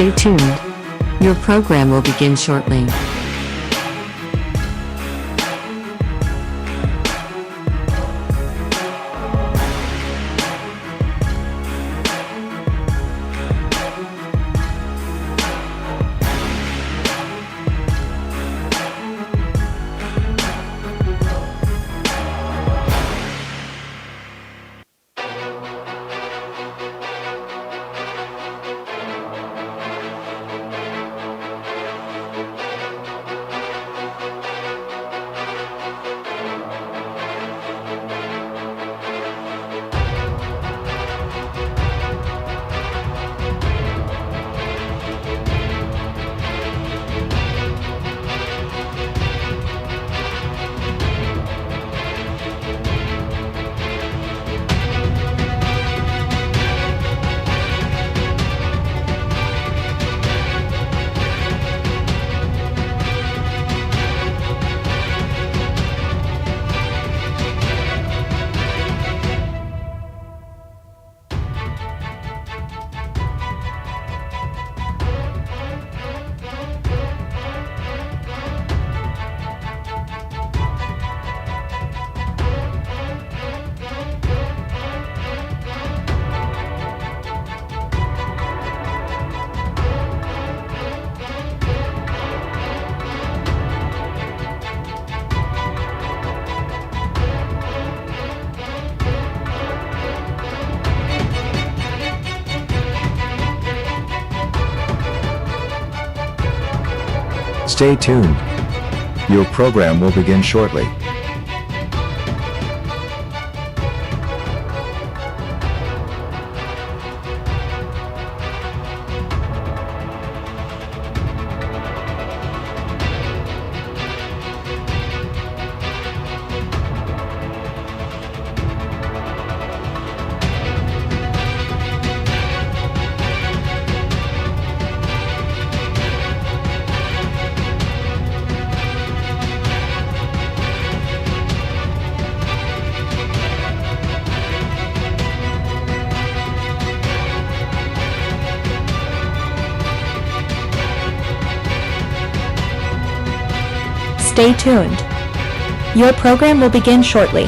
Stay tuned. Your program will begin shortly. Stay tuned. Your program will begin shortly. Stay tuned. Your program will begin shortly.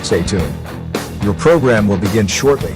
Stay tuned. Your program will begin shortly.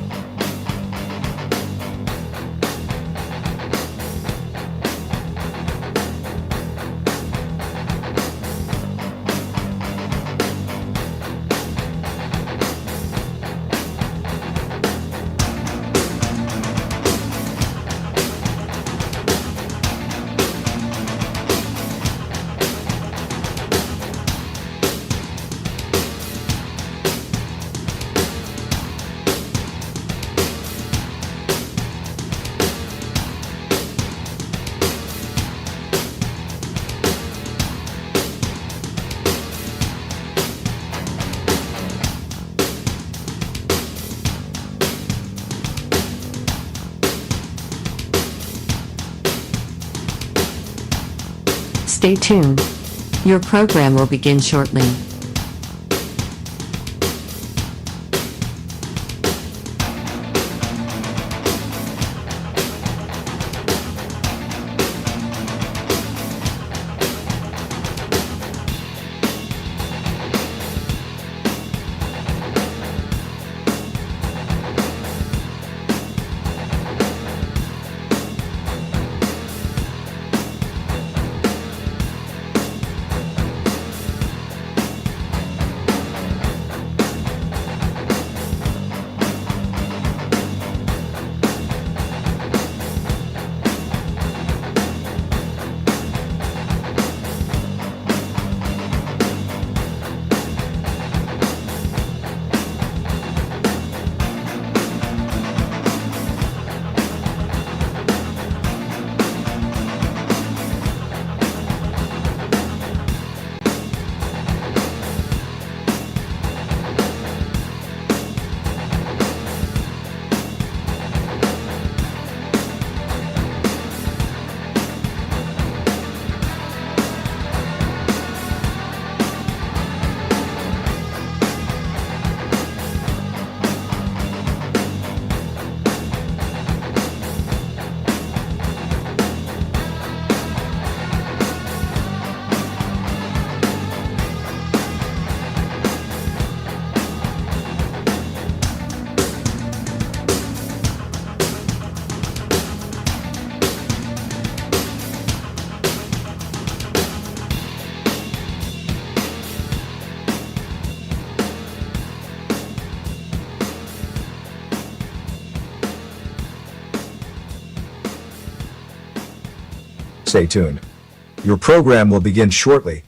Stay tuned. Your program will begin shortly. Stay tuned. Your program will begin shortly.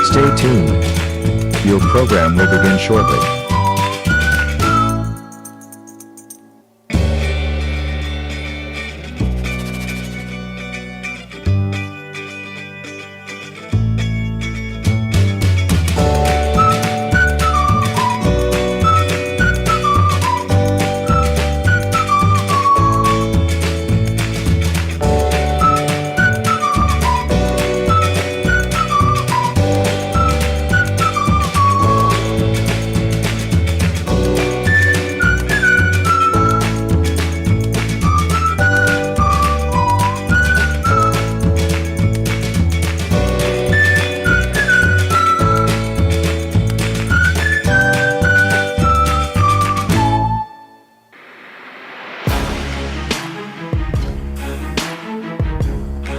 Stay tuned. Your program will begin shortly.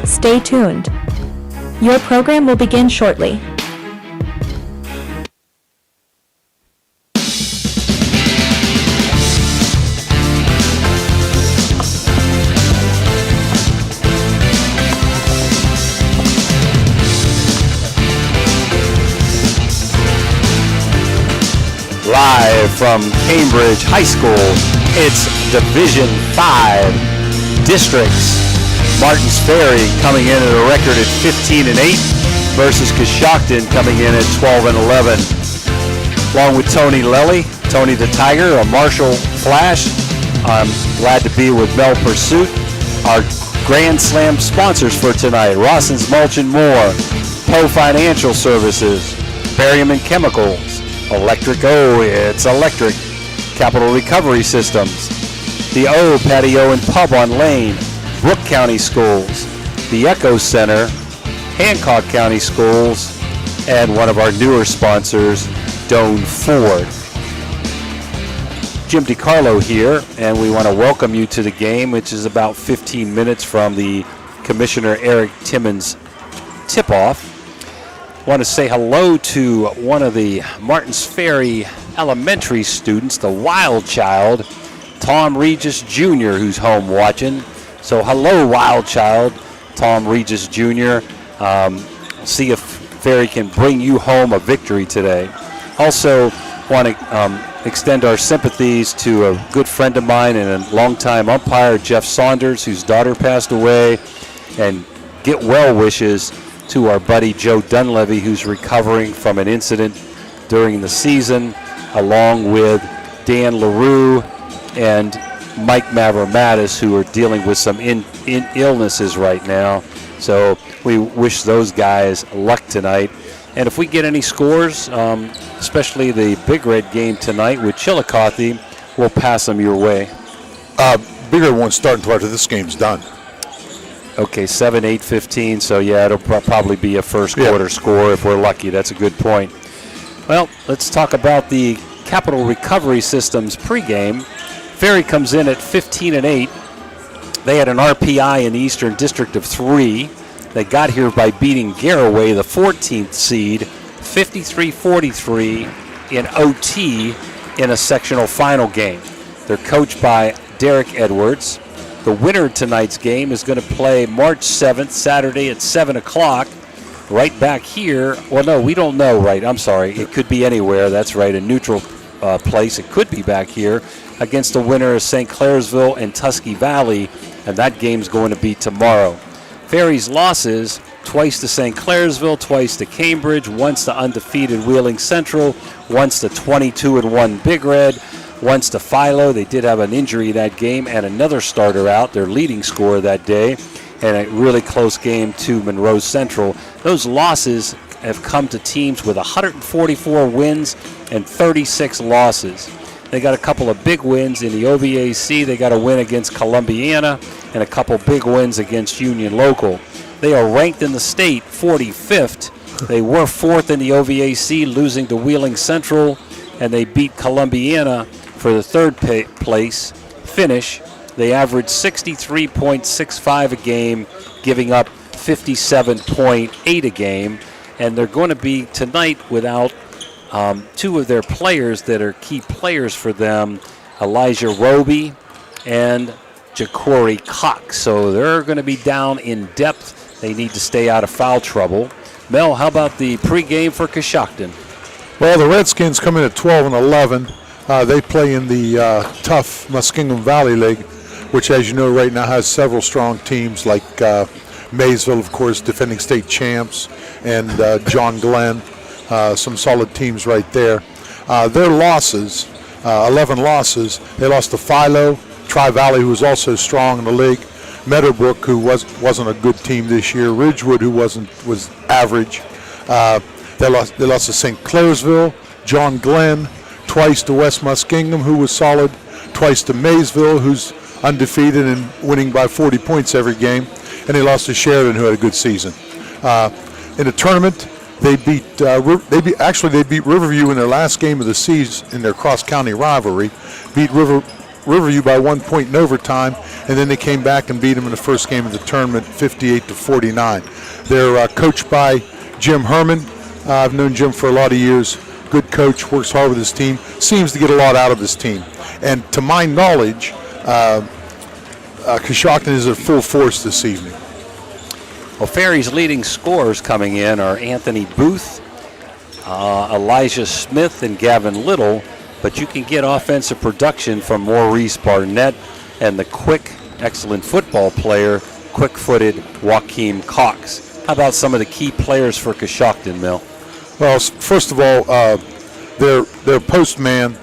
Stay tuned. Your program will begin shortly. Live from Cambridge High School, it's Division 5 districts. Martin's Ferry coming in at a record at 15-8 versus Coshocton coming in at 12-11. Along with Tony Lely, Tony the Tiger, a Marshall Flash. I'm glad to be with Mel Pursuit. Our Grand Slam sponsors for tonight: Rawson's Mulch and More, Poe Financial Services, Pregame Chemicals, Electric it's electric, Capital Recovery Systems, the O Patio and Pub on Lane, Brooke County Schools, the Echo Center, Hancock County Schools, and one of our newer sponsors, Doane Ford. Jim DiCarlo here, and we want to welcome you to the game, which is about 15 minutes from the Commissioner Eric Timmons tip-off. Want to say hello to one of the Martins Ferry elementary students, the wild child, Tom Regis Jr., who's home watching. So hello, wild child, Tom Regis Jr. See if Ferry can bring you home a victory today. Also want to extend our sympathies to a good friend of mine and a longtime umpire, Jeff Saunders, whose daughter passed away, and get well wishes to our buddy Joe Dunleavy, who's recovering from an incident during the season, along with Dan LaRue and Mike Mavromatis, who are dealing with some illnesses right now. So we wish those guys luck tonight. And if we get any scores, especially the Big Red game tonight with Chillicothe, we'll pass them your way. Big Red won't start until after this game's done. Okay, 7-8-15, so yeah, it'll probably be a first quarter score if we're lucky. That's a good point. Well, let's talk about the Capital Recovery Systems pregame. Ferry comes in at 15-8. They had an RPI in the Eastern District of 3. They got here by beating Garraway, the 14th seed, 53-43 in OT in a sectional final game. They're coached by Derek Edwards. The winner of tonight's game is going to play March 7th, Saturday at 7 o'clock, right back here. Well, no, we don't know, right? I'm sorry. It could be anywhere. That's right, a neutral place. It could be back here against the winner of St. Clairsville and Tusky Valley, and that game's going to be tomorrow. Ferry's losses, twice to St. Clairsville, twice to Cambridge, once to undefeated Wheeling Central, once to 22-1 Big Red, once to Philo. They did have an injury that game and another starter out, their leading scorer that day, and a really close game to Monroe Central. Those losses have come to teams with 144 wins and 36 losses. They got a couple of big wins in the OVAC. They got a win against Columbiana and a couple big wins against Union Local. They are ranked in the state 45th. They were 4th in the OVAC, losing to Wheeling Central, and they beat Columbiana for the 3rd place finish. They averaged 63.65 a game, giving up 57.8 a game, and they're going to be tonight without two of their players that are key players for them, Elijah Roby and Ja'Cory Cox. So they're going to be down in depth. They need to stay out of foul trouble. Mel, how about the pregame for Coshocton? Well, the Redskins come in at 12-11. They play in the tough Muskingum Valley League, which, as you know, right now has several strong teams like Maysville, of course, defending state champs, and John Glenn. Some solid teams right there. Their losses, 11 losses, they lost to Philo, Tri-Valley, who was also strong in the league, Meadowbrook, who wasn't a good team this year, Ridgewood, who was average. They lost to St. Clairsville, John Glenn, twice to West Muskingum, who was solid, twice to Maysville, who's undefeated and winning by 40 points every game, and they lost to Sheridan, who had a good season. In the tournament, they beat Riverview in their last game of the season in their cross-county rivalry, beat Riverview by 1 point in overtime, and then they came back and beat them in the first game of the tournament, 58-49. They're coached by Jim Herman. I've known Jim for a lot of years. Good coach, works hard with his team, seems to get a lot out of his team. And to my knowledge, Coshocton is at full force this evening. Well, Ferry's leading scorers coming in are Anthony Booth, Elijah Smith, and Gavin Little, but you can get offensive production from Maurice Barnett and the quick, excellent football player, quick-footed Joaquim Cox. How about some of the key players for Coshocton, Mill? Well, first of all, their postman,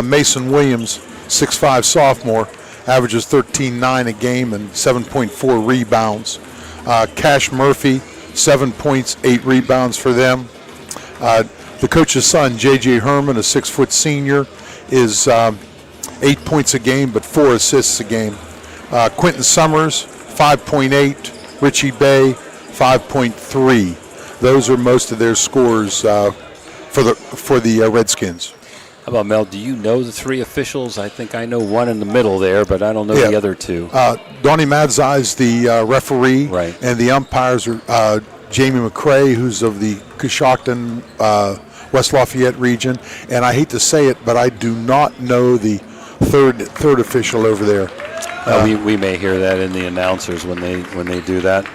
Mason Williams, 6'5" sophomore, averages 13.9 a game and 7.4 rebounds. Cash Murphy, 7 points, 8 rebounds for them. The coach's son, J.J. Herman, a 6-foot senior, is 8 points a game but 4 assists a game. Quentin Summers, 5.8. Richie Bay, 5.3. Those are most of their scores for the Redskins. How about, Mel, do you know the three officials? I think I know one in the middle there, but I don't know the other two. Donnie Madzai is the referee, right, and the umpires are Jamie McCrae, who's of the Coshocton, West Lafayette region, and I hate to say it, but I do not know the third official over there. We may hear that in the announcers when they do that.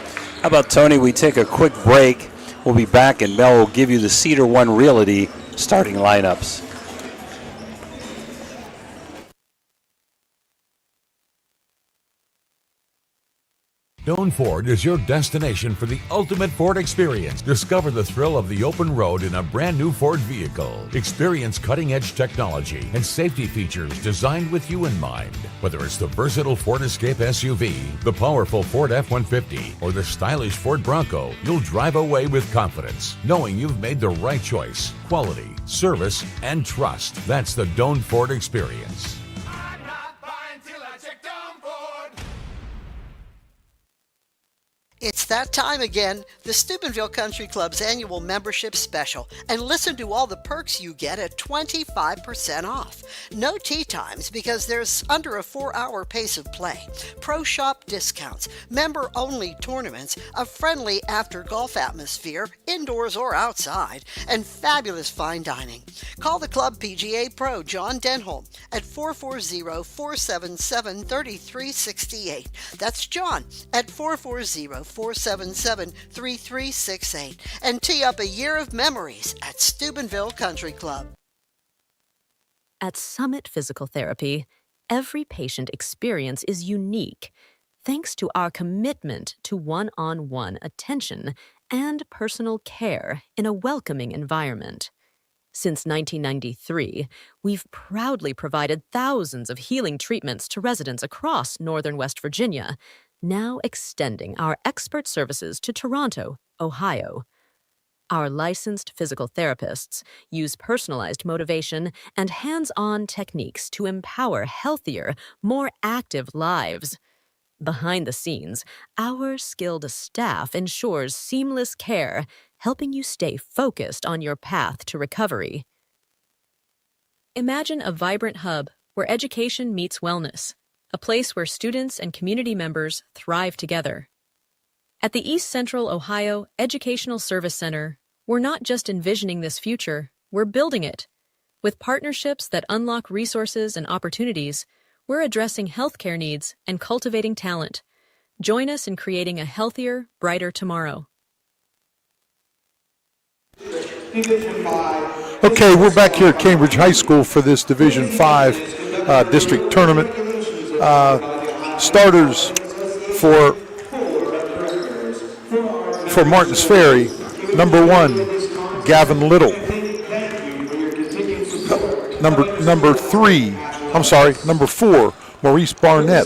How about, Tony, we take a quick break. We'll be back, and Mel will give you the Cedar One Realty starting lineups. Doan Ford is your destination for the ultimate Ford experience. Discover the thrill of the open road in a brand new Ford vehicle. Experience cutting-edge technology and safety features designed with you in mind. Whether it's the versatile Ford Escape SUV, the powerful Ford F-150, or the stylish Ford Bronco, you'll drive away with confidence, knowing you've made the right choice. Quality, service, and trust. That's the Doan Ford experience. It's that time again, the Steubenville Country Club's annual membership special, and listen to all the perks you get at 25% off. No tee times because there's under a 4-hour pace of play, pro shop discounts, member-only tournaments, a friendly after-golf atmosphere, indoors or outside, and fabulous fine dining. Call the club PGA Pro John Denholm at 440-477-3368. That's John at 440-477-3368, and tee up a year of memories at Steubenville Country Club. At Summit Physical Therapy, every patient experience is unique thanks to our commitment to one-on-one attention and personal care in a welcoming environment. Since 1993, we've proudly provided thousands of healing treatments to residents across northern West Virginia, now extending our expert services to Toronto, Ohio. Our licensed physical therapists use personalized motivation and hands-on techniques to empower healthier, more active lives. Behind the scenes, our skilled staff ensures seamless care, helping you stay focused on your path to recovery. Imagine a vibrant hub where education meets wellness, a place where students and community members thrive together. At the East Central Ohio Educational Service Center, we're not just envisioning this future, we're building it. With partnerships that unlock resources and opportunities, we're addressing healthcare needs and cultivating talent. Join us in creating a healthier, brighter tomorrow. Okay, we're back here at Cambridge High School for this Division 5 district tournament. Starters for Martins Ferry, number 1, Gavin Little. Number 4, Maurice Barnett.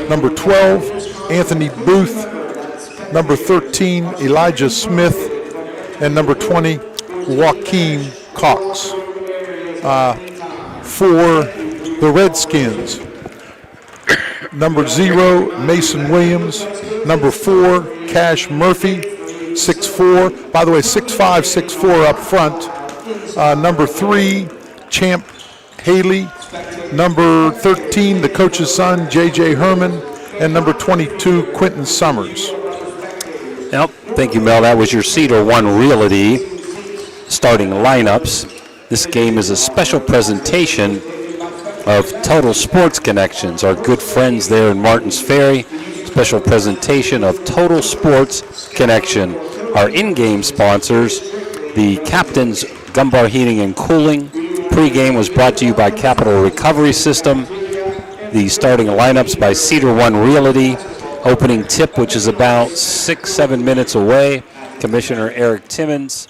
Number 12, Anthony Booth. Number 13, Elijah Smith. And number 20, Joaquin Cox. For the Redskins, number 0, Mason Williams. Number 4, Cash Murphy, 6'4". By the way, 6'5", 6'4" up front. Number 3, Champ Haley. Number 13, the coach's son, J.J. Herman. And number 22, Quentin Summers. Well, thank you, Mel. That was your Cedar One Realty starting lineups. This game is a special presentation of Total Sports Connections, our good friends there in Martins Ferry. Special presentation of Total Sports Connection. Our in-game sponsors, the Captain's Gumbar Heating and Cooling. Pregame was brought to you by Capital Recovery System. The starting lineups by Cedar One Realty. Opening tip, which is about 6-7 minutes away. Commissioner Eric Timmons.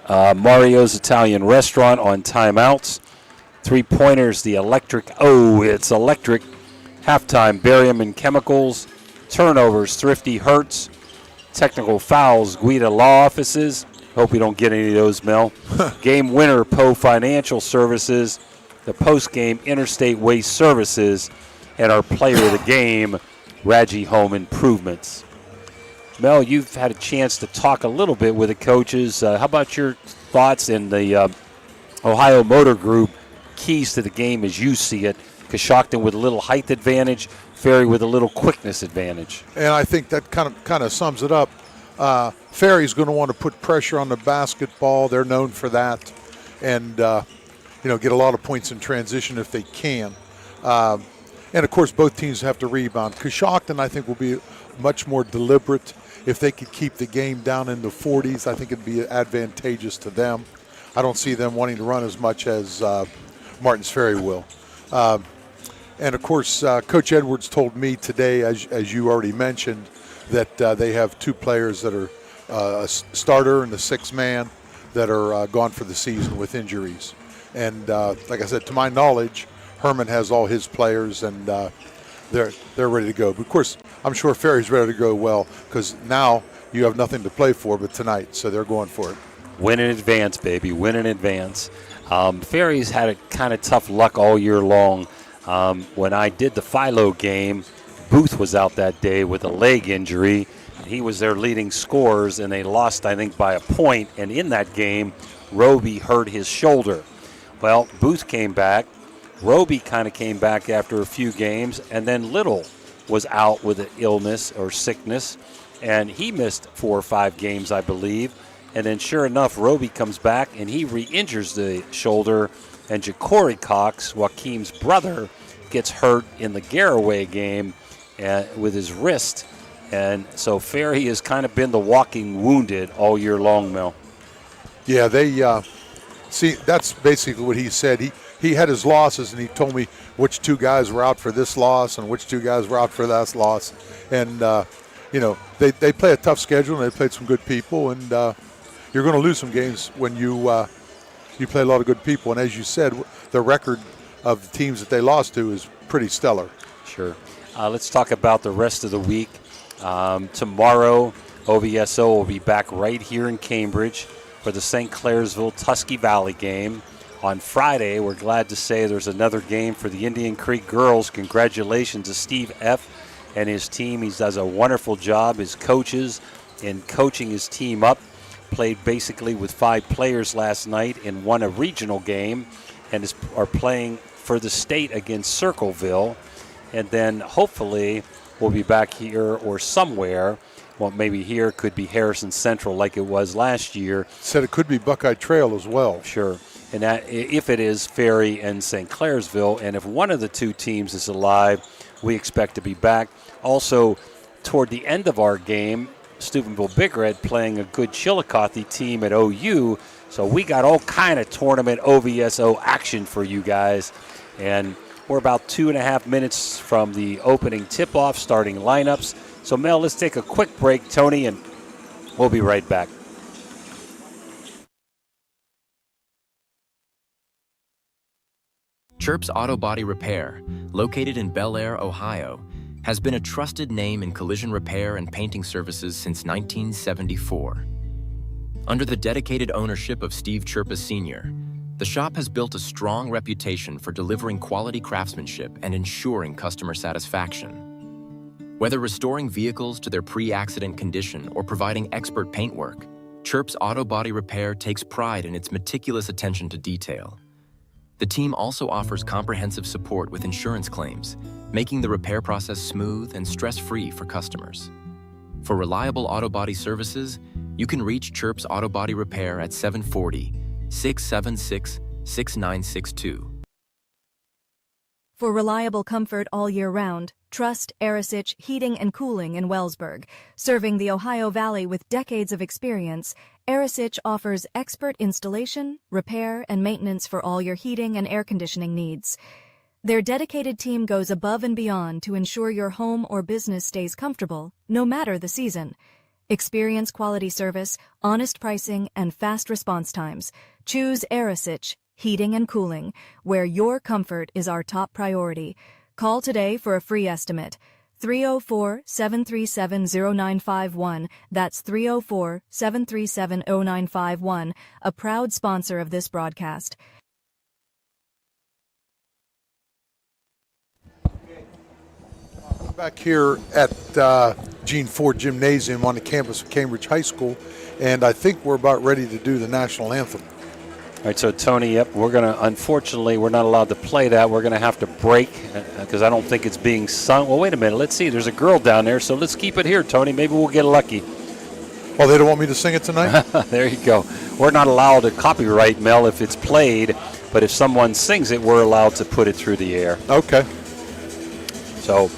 Mario's Italian Restaurant on timeouts. 3-pointers, the electric. Oh, it's electric. Halftime, barium and chemicals. Turnovers, Thrifty Hertz. Technical fouls, Guida Law Offices. Hope we don't get any of those, Mel. Game winner, Poe Financial Services. The Postgame Interstate Waste Services. And our player of the game, Raji Home Improvements. Mel, you've had a chance to talk a little bit with the coaches. How about your thoughts in the Ohio Motor Group keys to the game as you see it? Coshocton with a little height advantage, Ferry with a little quickness advantage. And I think that kind of sums it up. Ferry's going to want to put pressure on the basketball. They're known for that. And, get a lot of points in transition if they can. And, of course, both teams have to rebound. Coshocton, I think, will be much more deliberate. If they could keep the game down in the 40s, I think it would be advantageous to them. I don't see them wanting to run as much as Martins Ferry will. And, of course, Coach Edwards told me today, as you already mentioned, that they have 2 players that are a starter and a 6th man that are gone for the season with injuries. And, like I said, to my knowledge, Herman has all his players, and they're ready to go. But, of course, I'm sure Ferry's ready to go well because now you have nothing to play for but tonight, so they're going for it. Win in advance, baby. Win in advance. Ferry's had a kind of tough luck all year long. When I did the Philo game, Booth was out that day with a leg injury. He was their leading scorers, and they lost, I think, by a point. And in that game, Roby hurt his shoulder. Well, Booth came back. Roby kind of came back after a few games, and then Little was out with an illness or sickness, and he missed 4 or 5 games, I believe. And then sure enough, Roby comes back, and he re-injures the shoulder, and Ja'Cory Cox, Joaquim's brother, gets hurt in the Garraway game with his wrist. And so Ferry has kind of been the walking wounded all year long, Mel. Yeah, they see, that's basically what he said. he had his losses, and he told me which 2 guys were out for this loss and which 2 guys were out for that loss. And, they play a tough schedule, and they played some good people. And you're going to lose some games when you play a lot of good people. And as you said, the record of the teams that they lost to is pretty stellar. Sure. Let's talk about the rest of the week. Tomorrow, OVSO will be back right here in Cambridge for the St. Clairsville-Tusky Valley game. On Friday, we're glad to say there's another game for the Indian Creek girls. Congratulations to Steve F. and his team. He does a wonderful job, his coaches, in coaching his team up. Played basically with 5 players last night and won a regional game, and are playing for the state against Circleville. And then hopefully we'll be back here or somewhere. Well, maybe here, could be Harrison Central like it was last year. Said it could be Buckeye Trail as well. Sure. And that, if it is Ferry and St. Clairsville, and if one of the 2 teams is alive, we expect to be back. Also, toward the end of our game, Steubenville-Big Red playing a good Chillicothe team at OU. So we got all kind of tournament OVSO action for you guys. And we're about 2.5 minutes from the opening tip-off, starting lineups. So, Mel, let's take a quick break, Tony, and we'll be right back. Chirp's Auto Body Repair, located in Bel Air, Ohio, has been a trusted name in collision repair and painting services since 1974. Under the dedicated ownership of Steve Chirpa Sr., the shop has built a strong reputation for delivering quality craftsmanship and ensuring customer satisfaction. Whether restoring vehicles to their pre-accident condition or providing expert paintwork, Chirp's Auto Body Repair takes pride in its meticulous attention to detail. The team also offers comprehensive support with insurance claims, making the repair process smooth and stress-free for customers. For reliable auto body services, you can reach Chirp's Auto Body Repair at 740-676-6962. For reliable comfort all year round, trust Arisich Heating and Cooling in Wellsburg. Serving the Ohio Valley with decades of experience, Arisich offers expert installation, repair, and maintenance for all your heating and air conditioning needs. Their dedicated team goes above and beyond to ensure your home or business stays comfortable, no matter the season. Experience quality service, honest pricing, and fast response times. Choose Arisich Heating and Cooling, where your comfort is our top priority. Call today for a free estimate. 304-737-0951. That's 304-737-0951, a proud sponsor of this broadcast. Back here at Gene Ford Gymnasium on the campus of Cambridge High School, and I think we're about ready to do the national anthem. All right, so Tony, yep, unfortunately, we're not allowed to play that. We're going to have to break because I don't think it's being sung. Well, wait a minute. Let's see. There's a girl down there, so let's keep it here, Tony. Maybe we'll get lucky. Oh, they don't want me to sing it tonight? There you go. We're not allowed to copyright, Mel, if it's played, but if someone sings it, we're allowed to put it through the air. Okay. So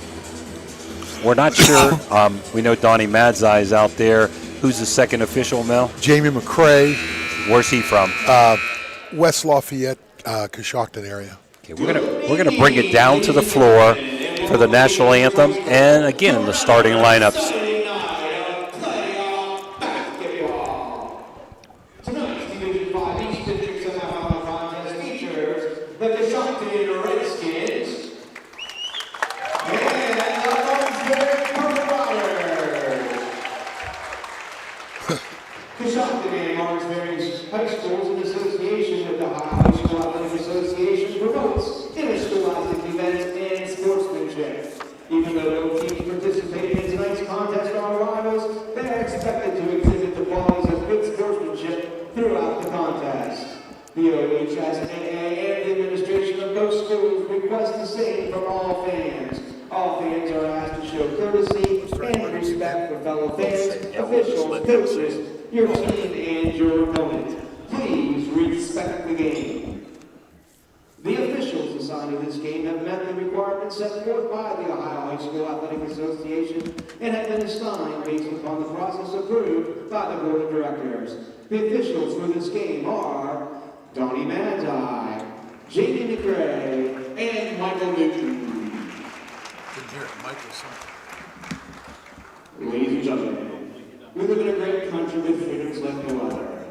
we're not sure. We know Donnie Madzai is out there. Who's the second official, Mel? Jamie McCrae. Where's he from? West Lafayette, Coshocton area. Okay, we're gonna bring it down to the floor for the national anthem, and again the starting lineups. Tonight's Division 5 East District semifinal contest features the Coshocton Redskins and the Lawrenceburg Purple Coshocton and Lawrenceburg High Schools in association with the Ohio High School Athletic Association promotes interscholastic events and sportsmanship. Even though no teams participating in tonight's contest are rivals, they are expected to exhibit the qualities of good sportsmanship throughout the contest. The OHSAA and the administration of both schools request the same from all fans. All fans are asked to show courtesy and respect for fellow fans, officials, coaches, your team, and your opponent. Please respect the game. The officials assigned to this game have met the requirements set forth by the Ohio High School Athletic Association and have been assigned based upon the process approved by the Board of Directors. The officials for this game are Donnie Madzai, Jamie Michael Newton. Ladies and gentlemen, we live in a great country with freedoms like no other.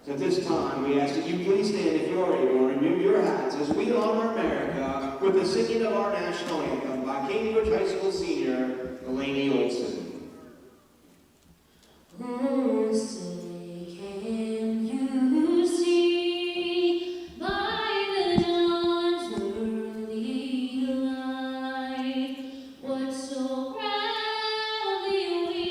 So at this time, we ask that you please stand if you're able and remove your hats as we honor America with the singing of our national anthem by Cambridge High School senior Delaney Olson. Oh, say, can you see by the dawn's early light what so proudly we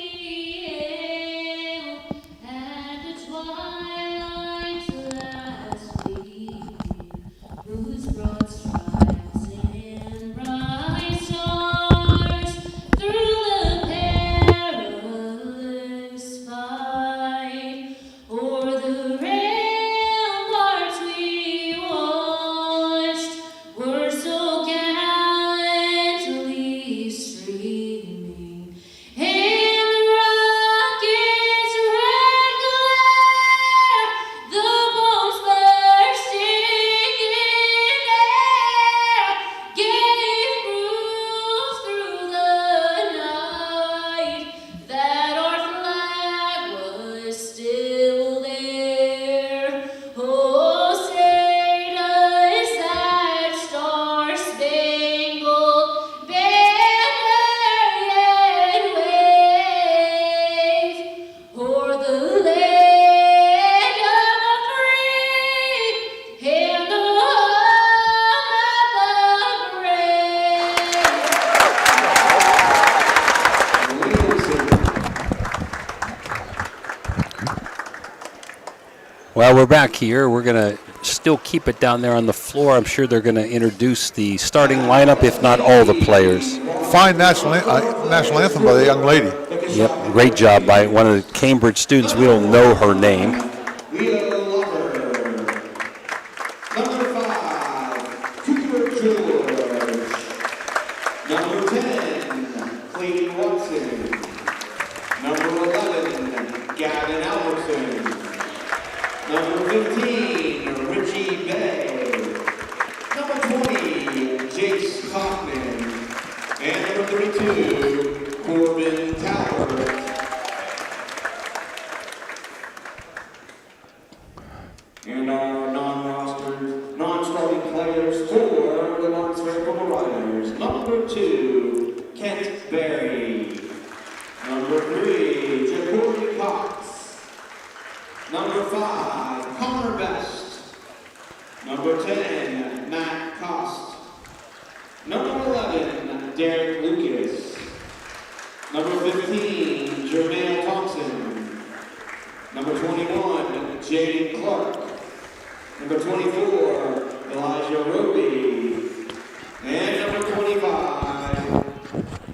hailed at the twilight's last gleam, whose broad stripes and bright stars through the perilous fight o'er the ramparts we watched were so gallantly streaming, and the rocket's red glare, the bombs bursting in air, gave proofs through the night that our flag was still there. Oh, say does that star-spangled banner yet wave o'er the land of the free and the home of the Well, we're back here. We're going to still keep it down there on the floor. I'm sure they're going to introduce the starting lineup, if not all the players. Fine national anthem by the young lady. Yep, great job by one of the Cambridge students. We don't know her name. Number 5, Cooper George. Number 10, Clayton Watson. Number 11, Gavin Albertson. Number 15, Richie Bay. Number 20, Jace Kaufman. And number 32, Corbin Talbert. And our non-starting players for the Martinsville Purple Riders. Number 2, Kent Berry. Number 3, Jacoby Cox. Number 5, Connor Best. Number 10, Matt Cost. Number 11, Derek Lucas. Number 15, Jermaine Thompson. Number 21, Jaden Clark. Number 24, Elijah Roby. And number 25,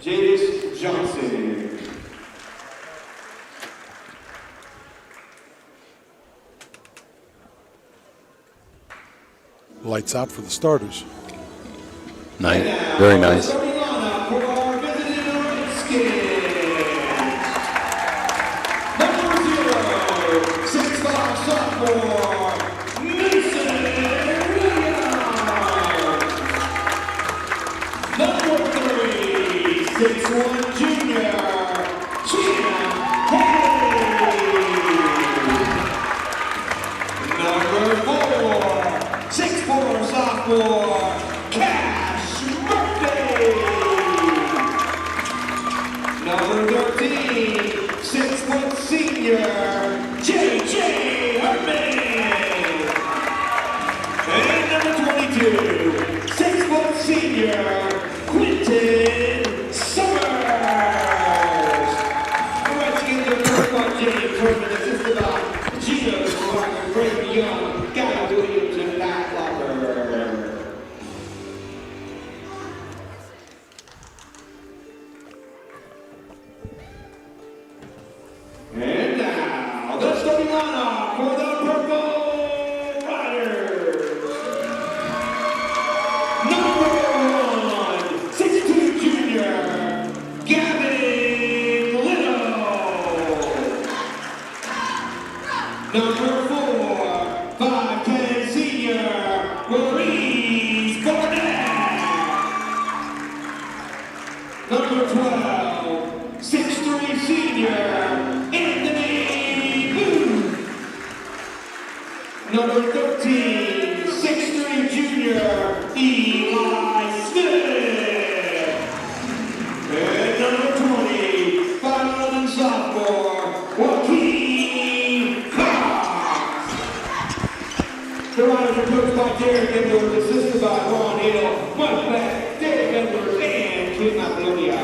Jadis Johnson. Lights out for the starters. Nice, very nice. Starting lineup for our visiting Redskins. Number 0, 6'5" sophomore, Mason Williams. Number 3, 6'1" junior, Chan Haley. Number 4, 6'4" sophomore, Cash Murphy. Number 13, 6' senior, J.J. Herman. And number 22, 6' senior, Quinton Summers. The Redskins are coached by James Herman, assisted by Gino Clark, Brady Young, Guy Williams, and Matt Locker. Eli Smith. And number 20, 5'11" sophomore, Joaquin Cox. The Riders are coached by Derek Edwards, assisted by Ron Hill, Mike Beck, Derek Edwards, and Kim Apollonia.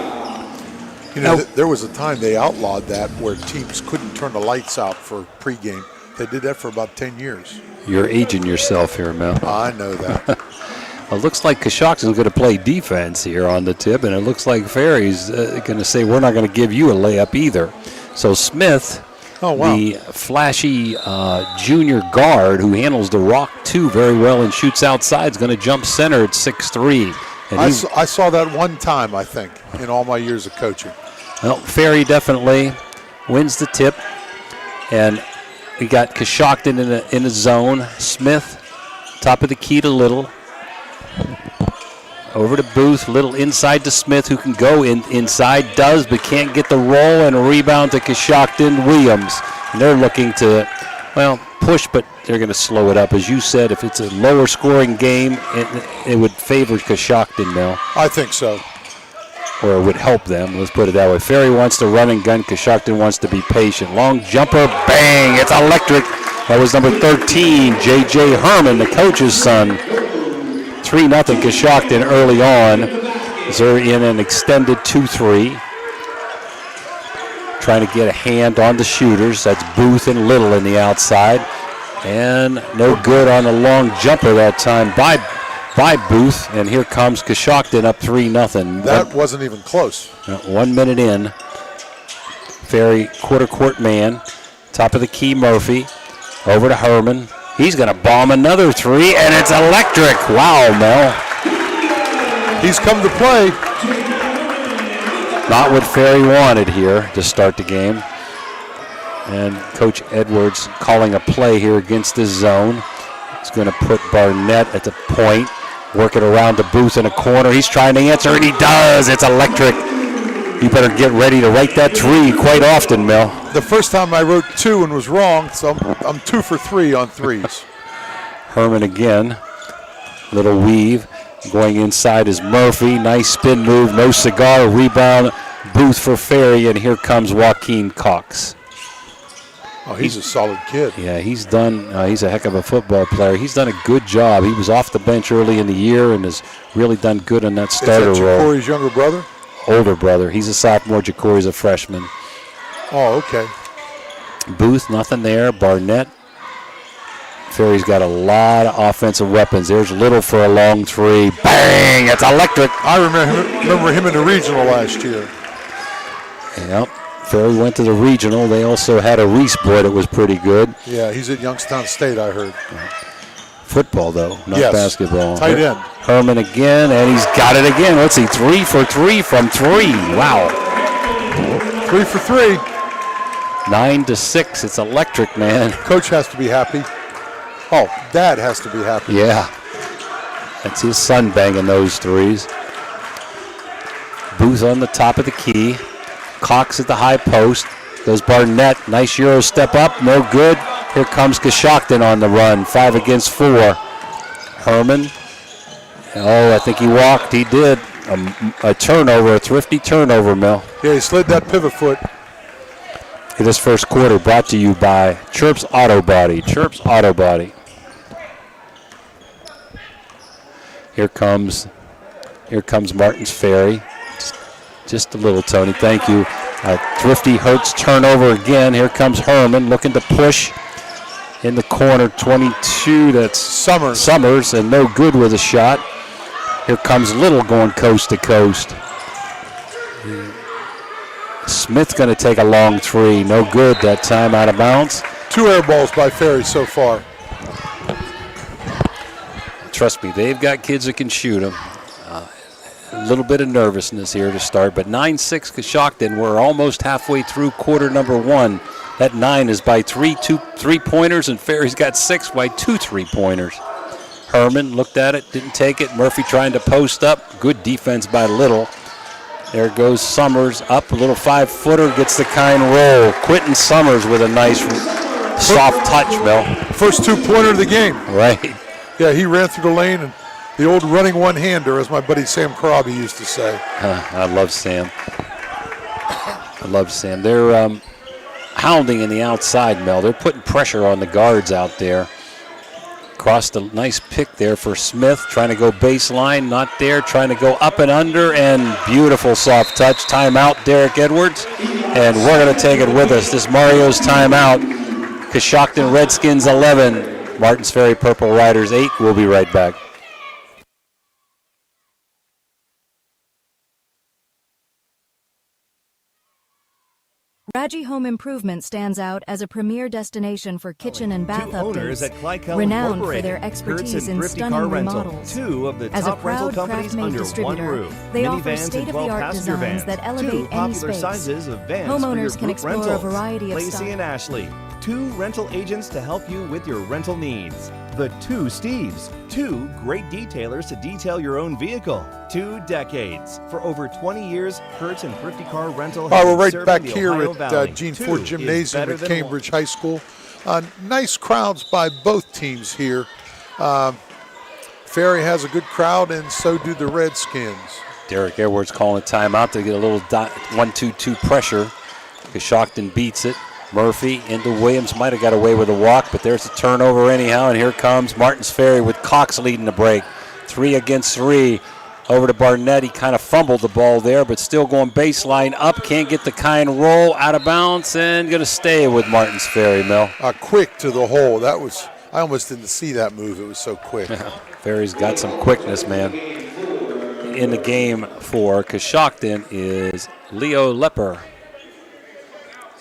You know, there was a time they outlawed that where teams couldn't turn the lights out for pregame. They did that for about 10 years. You're aging yourself here, Mel. I know that. Well, it looks like Coshocton's going to play defense here on the tip, and it looks like Ferry's going to say, we're not going to give you a layup either. So Smith, the flashy junior guard who handles the rock, too, very well and shoots outside, is going to jump center at 6'3". I saw that one time, I think, in all my years of coaching. Well, Ferry definitely wins the tip, and we got Coshocton in the zone. Smith, top of the key to Little. Over to Booth, Little inside to Smith, who can go inside, does, but can't get the roll, and a rebound to Coshocton. Williams, and they're looking to, well, push, but they're going to slow it up. As you said, if it's a lower scoring game, it would favor Coshocton now. I think so. Or it would help them, let's put it that way. Ferry wants to run and gun, Coshocton wants to be patient. Long jumper, bang, it's electric. That was number 13, J.J. Herman, the coach's son. 3-0 Coshocton early on. They're in an extended 2-3. Trying to get a hand on the shooters. That's Booth and Little in the outside. And no good on the long jumper that time by Booth. And here comes Coshocton up 3-0. That wasn't even close. 1 minute in. Ferry quarter court man. Top of the key, Murphy. Over to Herman. He's going to bomb another three, and it's electric. Wow, Mel. He's come to play. Not what Ferry wanted here to start the game. And Coach Edwards calling a play here against this zone. He's going to put Barnett at the point, work it around to Booth in a corner. He's trying to answer, and he does. It's electric. You better get ready to write that three quite often, Mel. The first time I wrote 2 and was wrong, so I'm 2 for 3 on threes. Herman again. Little weave. Going inside is Murphy. Nice spin move. No cigar. Rebound. Booth for Ferry. And here comes Joaquin Cox. Oh, he's a solid kid. Yeah, he's done. He's a heck of a football player. He's done a good job. He was off the bench early in the year and has really done good in that starter role. Is that Jacory's younger brother? Older brother. He's a sophomore. Jacory's a freshman. Oh, okay. Booth, nothing there. Barnett. Ferry's got a lot of offensive weapons. There's Little for a long three. Bang! It's electric. I remember him in the regional last year. Yep. Ferry went to the regional. They also had a Reese boy that was pretty good. Yeah, he's at Youngstown State, I heard. Football, though, not yes. basketball. Tight end. Herman again, and he's got it again. Let's see, 3 for 3 from 3. Wow. 3 for 3. 9-6. It's electric, man. Coach has to be happy. Oh, Dad has to be happy. Yeah. That's his son banging those threes. Booth on the top of the key. Cox at the high post. Goes Barnett. Nice Euro step up. No good. Here comes Coshocton on the run. 5 against 4. Herman. Oh, I think he walked. He did. A turnover, a thrifty turnover, Mel. Yeah, he slid that pivot foot. This first quarter brought to you by Chirps Auto Body. Chirps Auto Body. Here comes Martin's Ferry. Just a little, Tony. Thank you. Thrifty Hertz turnover again. Here comes Herman looking to push in the corner. 22. That's Summers, and no good with a shot. Here comes Little going coast to coast. Smith's going to take a long three. No good that time, out of bounds. 2 air balls by Ferry so far. Trust me, they've got kids that can shoot them. A little bit of nervousness here to start, but 9-6 Coshocton. We're almost halfway through quarter number 1. That 9 is by 3 3-pointers, and Ferry's got 6 by 2 3-pointers. Herman looked at it, didn't take it. Murphy trying to post up. Good defense by Little. There goes Summers up, a little 5-footer, gets the kind roll. Quentin Summers with a nice soft touch, Mel. First 2-pointer of the game. Right. Yeah, he ran through the lane, and The old running one-hander, as my buddy Sam Karabi used to say. I love Sam. They're hounding in the outside, Mel. They're putting pressure on the guards out there. Crossed a nice pick there for Smith, trying to go baseline, not there, trying to go up and under, and beautiful soft touch. Timeout, Derek Edwards. And we're going to take it with us. This Mario's timeout. Coshocton Redskins 11, Martins Ferry Purple Riders 8. We'll be right back. Raji Home Improvement stands out as a premier destination for kitchen and bath owners at updates, Clykel renowned for Incorporated, their Hertz expertise and in Thrifty stunning Car Rental, remodels. two of the As a top rental proud companies craft-made under one distributor, roof. they offer Minivans and state-of-the-art 12-passenger designs vans, that elevate two any popular space. sizes of vans Homeowners for your can group explore rentals. a variety of Lacey styles. and Ashley, two rental agents to help you with your rental needs. The Two Steves, two great detailers to detail your own vehicle. 2 decades. For over 20 years, Hertz and Thrifty Car Rental has We're been right serving back the here Ohio at Valley. Gene Two Ford is Gymnasium better at than Cambridge High School. Nice crowds by both teams here. Ferry has a good crowd, and so do the Redskins. Derek Edwards calling a timeout to get a little 1-2-2 pressure. Coshocton beats it. Murphy into Williams, might have got away with a walk, but there's a turnover anyhow, and here comes Martins Ferry with Cox leading the break. 3 against 3. Over to Barnett. He kind of fumbled the ball there, but still going baseline up. Can't get the kind roll, out of bounds, and going to stay with Martins Ferry, Mel. Quick to the hole. That was, I almost didn't see that move. It was so quick. Ferry's got some quickness, man. In the game for Coshocton is Leo Lepper.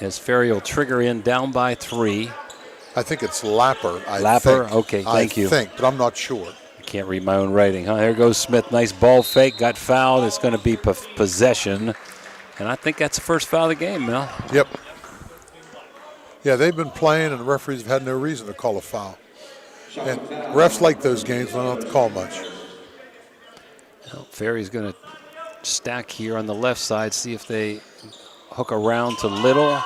As Ferry will trigger in down by 3. I think it's Lapper. Lapper? Okay, thank you. I think, but I'm not sure. Can't read my own writing, huh? There goes Smith. Nice ball fake. Got fouled. It's going to be possession. And I think that's the first foul of the game, Mel. Yep. Yeah, they've been playing, and the referees have had no reason to call a foul. And refs like those games. They don't have to call much. Well, Ferry's going to stack here on the left side, see if they hook around to Little.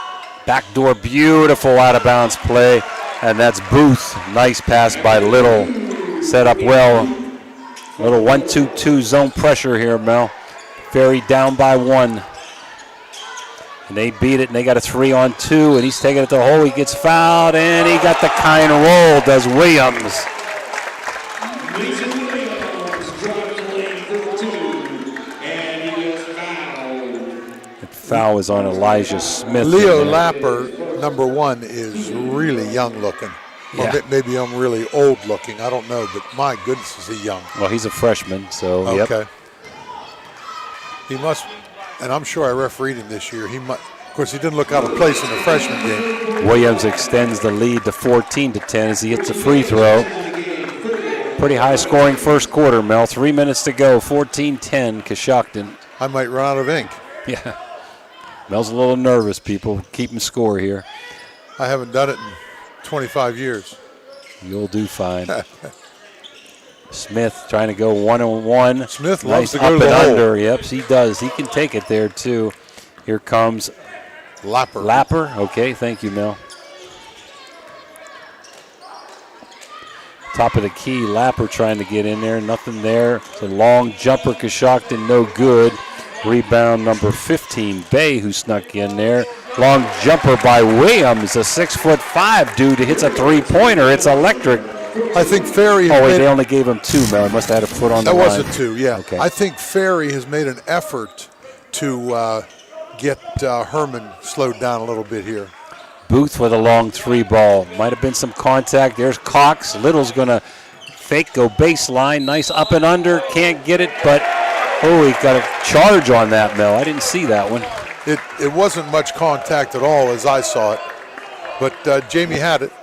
Backdoor, beautiful out-of-bounds play. And that's Booth. Nice pass by Little. Set up well. Little 1-2-2 zone pressure here, Mel. Ferry down by 1. And they beat it, and they got a 3-on-2, and he's taking it to the hole. He gets fouled, and he got the kind roll, does Williams. The foul is on Elijah Smith. Leo Lapper, number 1, is really young looking. Yeah. Or maybe I'm really old looking. I don't know, but my goodness, is he young. Well, he's a freshman, so okay. Yep. He must, and I'm sure I refereed him this year. He might, of course, he didn't look out of place in the freshman game. Williams extends the lead to 14-10 as he hits a free throw. Pretty high-scoring first quarter, Mel. 3 minutes to go, 14-10, Coshocton. I might run out of ink. Yeah. Mel's a little nervous, people. Keeping score here. I haven't done it in 25 years. You'll do fine. Smith trying to go 1-on-1. Smith nice loves to up go to and the hole. under. Yep, he does. He can take it there, too. Here comes Lapper. Lapper. Okay, thank you, Mel. Top of the key, Lapper trying to get in there. Nothing there. It's a long jumper. Coshocton, no good. Rebound number 15, Bay, who snuck in there. Long jumper by Williams, a 6'5" dude who hits a three-pointer. It's electric. I think Ferry. Oh, wait, they only gave him 2, Mel. He must have had a foot on the line. That was a 2, yeah. Okay. I think Ferry has made an effort to get Herman slowed down a little bit here. Booth with a long 3 ball. Might have been some contact. There's Cox. Little's going to fake, go baseline. Nice up and under. Can't get it, but, oh, he got a charge on that, Mel. I didn't see that one. It wasn't much contact at all as I saw it, but Jamie had it.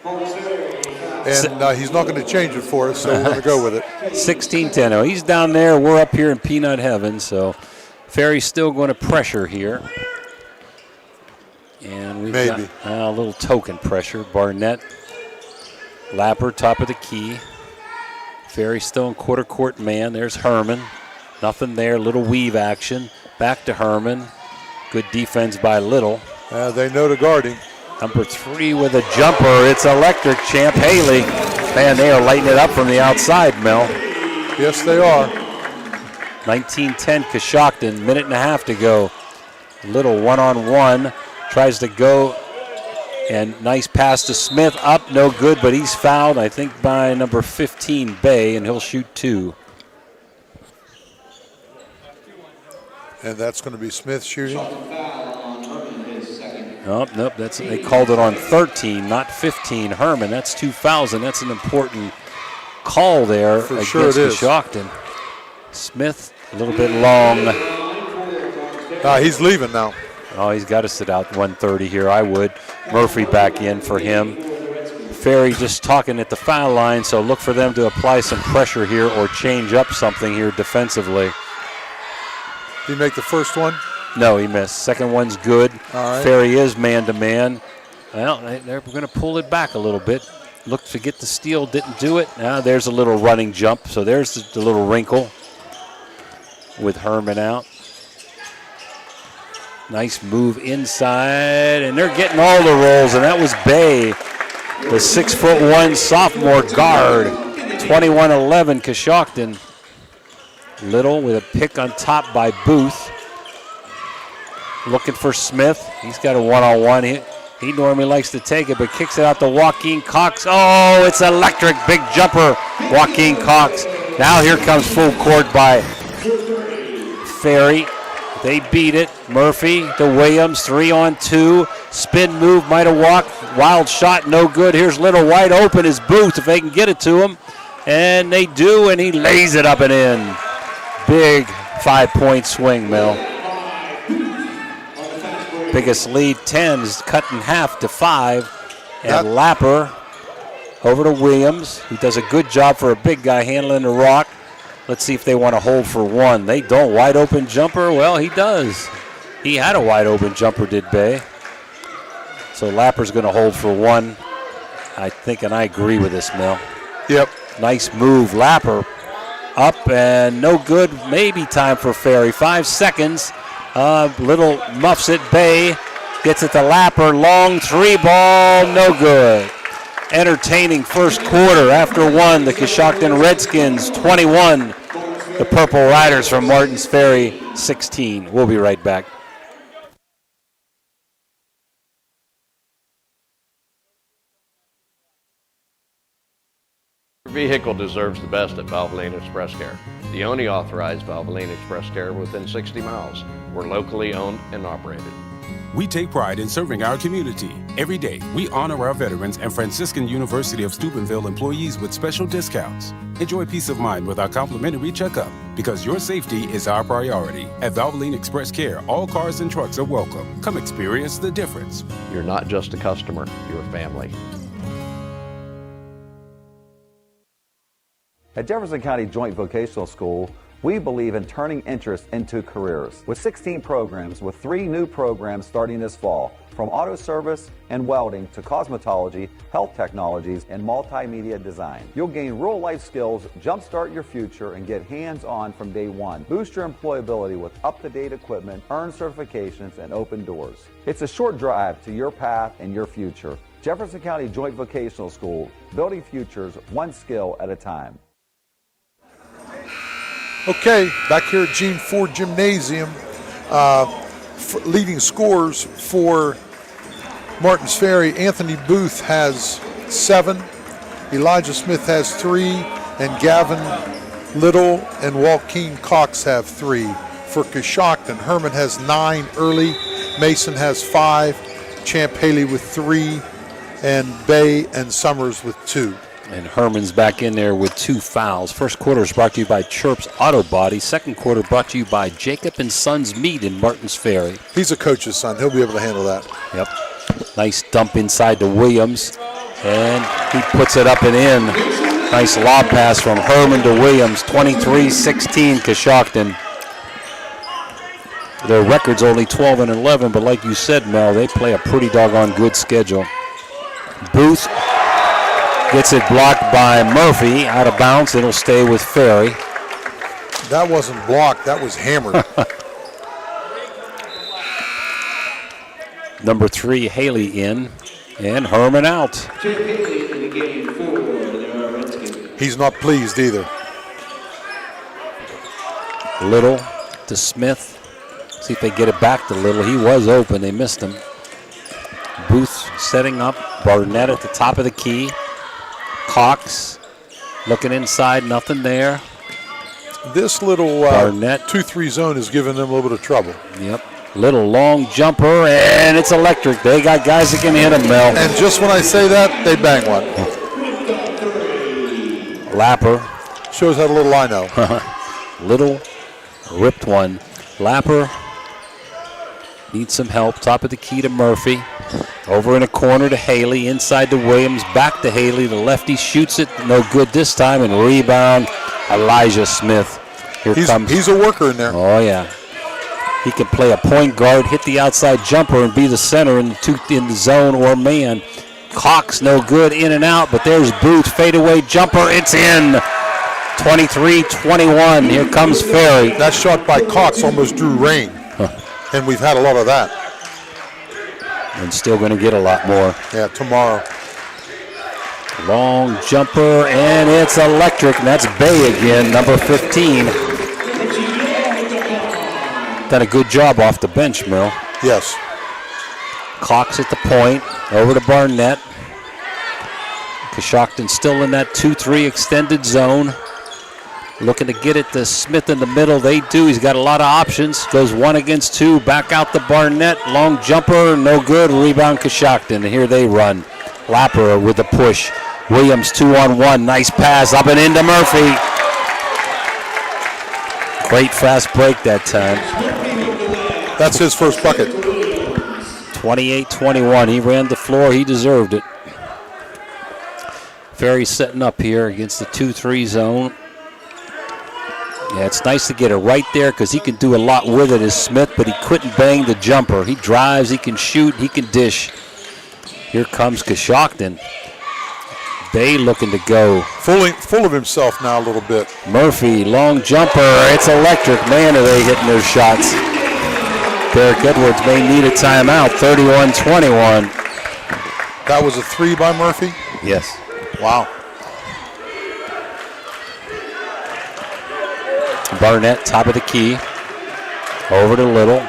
And he's not going to change it for us, so we're going to go with it. 16-10. Oh, he's down there. We're up here in peanut heaven, so Ferry's still going to pressure here. And we've got a little token pressure. Barnett, Lapper, top of the key. Ferry still in quarter court man. There's Herman. Nothing there. Little weave action. Back to Herman. Good defense by Little. They know to guard him. Number 3 with a jumper. It's electric. Champ Haley. Man, they are lighting it up from the outside, Mel. Yes, they are. 19-10 Coshocton, minute and a half to go. Little one-on-one, tries to go, and nice pass to Smith, up, no good, but he's fouled, I think, by number 15, Bay, and he'll shoot 2. And that's going to be Smith shooting. Oh, nope, they called it on 13, not 15. Herman, that's 2 fouls, and that's an important call there against Coshocton. Smith, a little bit long. He's leaving now. Oh, he's got to sit out 130 here, I would. Murphy back in for him. Ferry just talking at the foul line, so look for them to apply some pressure here or change up something here defensively. Did he make the first one? No, he missed. Second one's good. All right. Ferry is man-to-man. Well, they're going to pull it back a little bit. Looked to get the steal, didn't do it. Now there's a little running jump, so there's the little wrinkle with Herman out. Nice move inside, and they're getting all the rolls, and that was Bay, the 6'1" sophomore guard. 21-11 Coshocton. Little with a pick on top by Booth. Looking for Smith. He's got a one-on-one. He normally likes to take it, but kicks it out to Joaquin Cox. Oh, it's electric. Big jumper, Joaquin Cox. Now here comes full court by Ferry. They beat it. Murphy to Williams, 3-on-2. Spin move, might have walked. Wild shot, no good. Here's Little wide open is Booth if they can get it to him. And they do, and he lays it up and in. Big 5-point swing, Mel. Biggest lead, 10, is cut in half to 5. And Lapper over to Williams, who does a good job for a big guy handling the rock. Let's see if they want to hold for 1. They don't. Wide open jumper, well, he does. He had a wide open jumper, did Bay. So Lapper's going to hold for 1, I think, and I agree with this, Mel. Yep. Nice move. Lapper up and no good. Maybe time for Ferry. 5 seconds. Little muffs it. Bay gets it to Lapper. Long 3 ball. No good. Entertaining first quarter. After 1, the Coshocton Redskins 21. The Purple Riders from Martins Ferry 16. We'll be right back. Your vehicle deserves the best at Valvoline Express Care, the only authorized Valvoline Express Care within 60 miles. We're locally owned and operated. We take pride in serving our community. Every day, we honor our veterans and Franciscan University of Steubenville employees with special discounts. Enjoy peace of mind with our complimentary checkup, because your safety is our priority. At Valvoline Express Care, all cars and trucks are welcome. Come experience the difference. You're not just a customer, you're a family. At Jefferson County Joint Vocational School, we believe in turning interest into careers. With 16 programs, with 3 new programs starting this fall, from auto service and welding to cosmetology, health technologies, and multimedia design. You'll gain real-life skills, jumpstart your future, and get hands-on from day 1. Boost your employability with up-to-date equipment, earn certifications, and open doors. It's a short drive to your path and your future. Jefferson County Joint Vocational School, building futures one skill at a time. Okay, back here at Gene Ford Gymnasium, leading scorers for Martins Ferry. Anthony Booth has 7, Elijah Smith has 3, and Gavin Little and Joaquin Cox have 3. For Coshocton, Herman has 9 early, Mason has 5, Champ Haley with 3, and Bay and Summers with 2. And Herman's back in there with 2 fouls. First quarter is brought to you by Chirp's Auto Body. Second quarter brought to you by Jacob and Sons Meat in Martins Ferry. He's a coach's son. He'll be able to handle that. Yep. Nice dump inside to Williams. And he puts it up and in. Nice lob pass from Herman to Williams. 23-16 Coshocton. Their record's only 12-11, but like you said, Mel, they play a pretty doggone good schedule. Booth gets it blocked by Murphy, out of bounds. It'll stay with Ferry. That wasn't blocked, that was hammered. Number 3, Haley in, and Herman out. He's not pleased either. Little to Smith. See if they get it back to Little. He was open. They missed him. Booth setting up. Barnett at the top of the key. Cox looking inside. Nothing there. This little Barnett 2-3 zone is giving them a little bit of trouble. Yep. Little long jumper, and it's electric. They got guys that can hit them, Mel. And just when I say that, they bang one. Lapper. Shows how little I know. Little ripped one. Lapper needs some help. Top of the key to Murphy. Over in a corner to Haley. Inside to Williams. Back to Haley. The lefty shoots it. No good this time. And rebound, Elijah Smith. He's a worker in there. Oh, yeah. He can play a point guard, hit the outside jumper, and be the center in the zone or man. Cox no good, in and out, but there's Booth. Fadeaway jumper. It's in. 23-21. Here comes Ferry. That shot by Cox almost drew rain. And we've had a lot of that. And still going to get a lot more. Yeah, tomorrow. Long jumper, and it's electric. And that's Bay again, number 15. Done a good job off the bench, Mill. Yes. Cox at the point. Over to Barnett. Coshocton still in that 2-3 extended zone. Looking to get it to Smith in the middle. They do. He's got a lot of options. Goes 1 against 2. Back out to Barnett. Long jumper. No good. Rebound Coshocton. And here they run. Lapper with the push. Williams 2-on-1. Nice pass. Up and into Murphy. Great fast break that time. That's his first bucket. 28-21. He ran the floor. He deserved it. Ferry setting up here against the 2-3 zone. Yeah, it's nice to get it right there because he can do a lot with it as Smith, but he couldn't bang the jumper. He drives, he can shoot, he can dish. Here comes Coshocton. Bay looking to go. Full of himself now a little bit. Murphy, long jumper. It's electric. Man, are they hitting their shots. Derek Edwards may need a timeout. 31-21. That was a 3 by Murphy? Yes. Wow. Barnett, top of the key. Over to Little.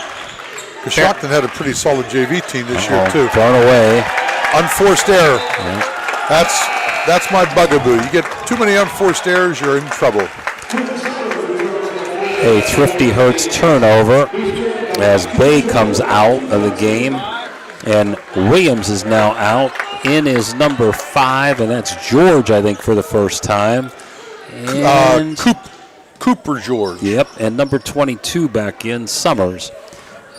Coshocton had a pretty solid JV team this year, too. Thrown away. Unforced error. Yeah. That's my bugaboo. You get too many unforced errors, you're in trouble. A Thrifty Hurts turnover as Bay comes out of the game. And Williams is now out. In is number 5, and that's George, I think, for the first time. And Cooper George. Yep, and number 22 back in, Summers.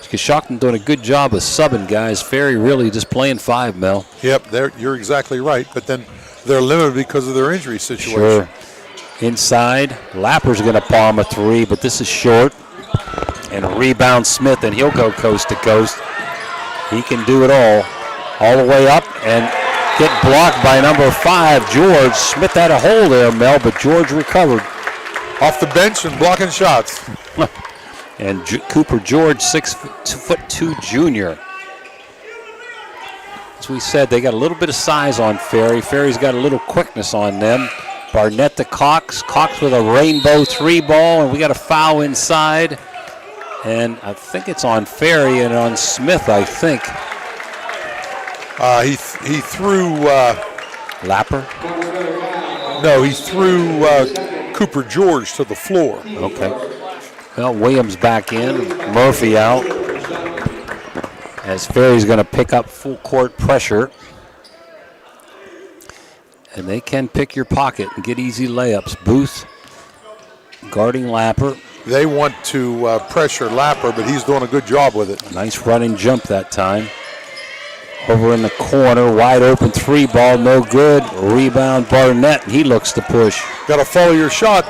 Coshocton doing a good job of subbing guys. Ferry really just playing 5, Mel. Yep, you're exactly right, but then they're limited because of their injury situation. Sure. Inside, Lapper's going to palm a 3, but this is short. And rebound Smith, and he'll go coast to coast. He can do it all the way up, and get blocked by number 5, George. Smith had a hole there, Mel, but George recovered. Off the bench and blocking shots. And Cooper George, 6'2" junior. As we said, they got a little bit of size on Ferry. Ferry's got a little quickness on them. Barnett to Cox. Cox with a rainbow 3 ball, and we got a foul inside. And I think it's on Ferry and on Smith, I think. He threw... Lapper? No, he threw Cooper George to the floor. Okay. Well, Williams back in, Murphy out. As Ferry's going to pick up full court pressure. And they can pick your pocket and get easy layups. Booth guarding Lapper. They want to pressure Lapper, but he's doing a good job with it. Nice running jump that time. Over in the corner, wide open 3 ball, no good. Rebound Barnett, he looks to push. Got to follow your shot,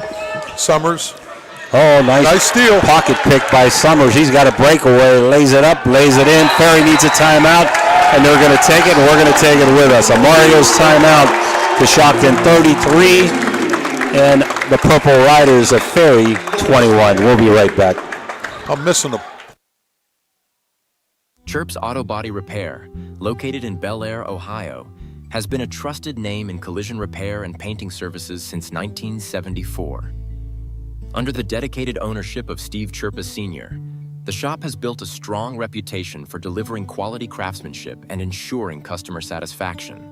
Summers. Oh, nice steal. Pocket pick by Summers. He's got a breakaway, lays it up, lays it in. Ferry needs a timeout, and they're going to take it, and we're going to take it with us. A Mario's timeout. Coshocton 33, and the Purple Riders of Ferry 21. We'll be right back. I'm missing them. Chirp's Auto Body Repair, located in Bel Air, Ohio, has been a trusted name in collision repair and painting services since 1974. Under the dedicated ownership of Steve Chirpa Sr., the shop has built a strong reputation for delivering quality craftsmanship and ensuring customer satisfaction.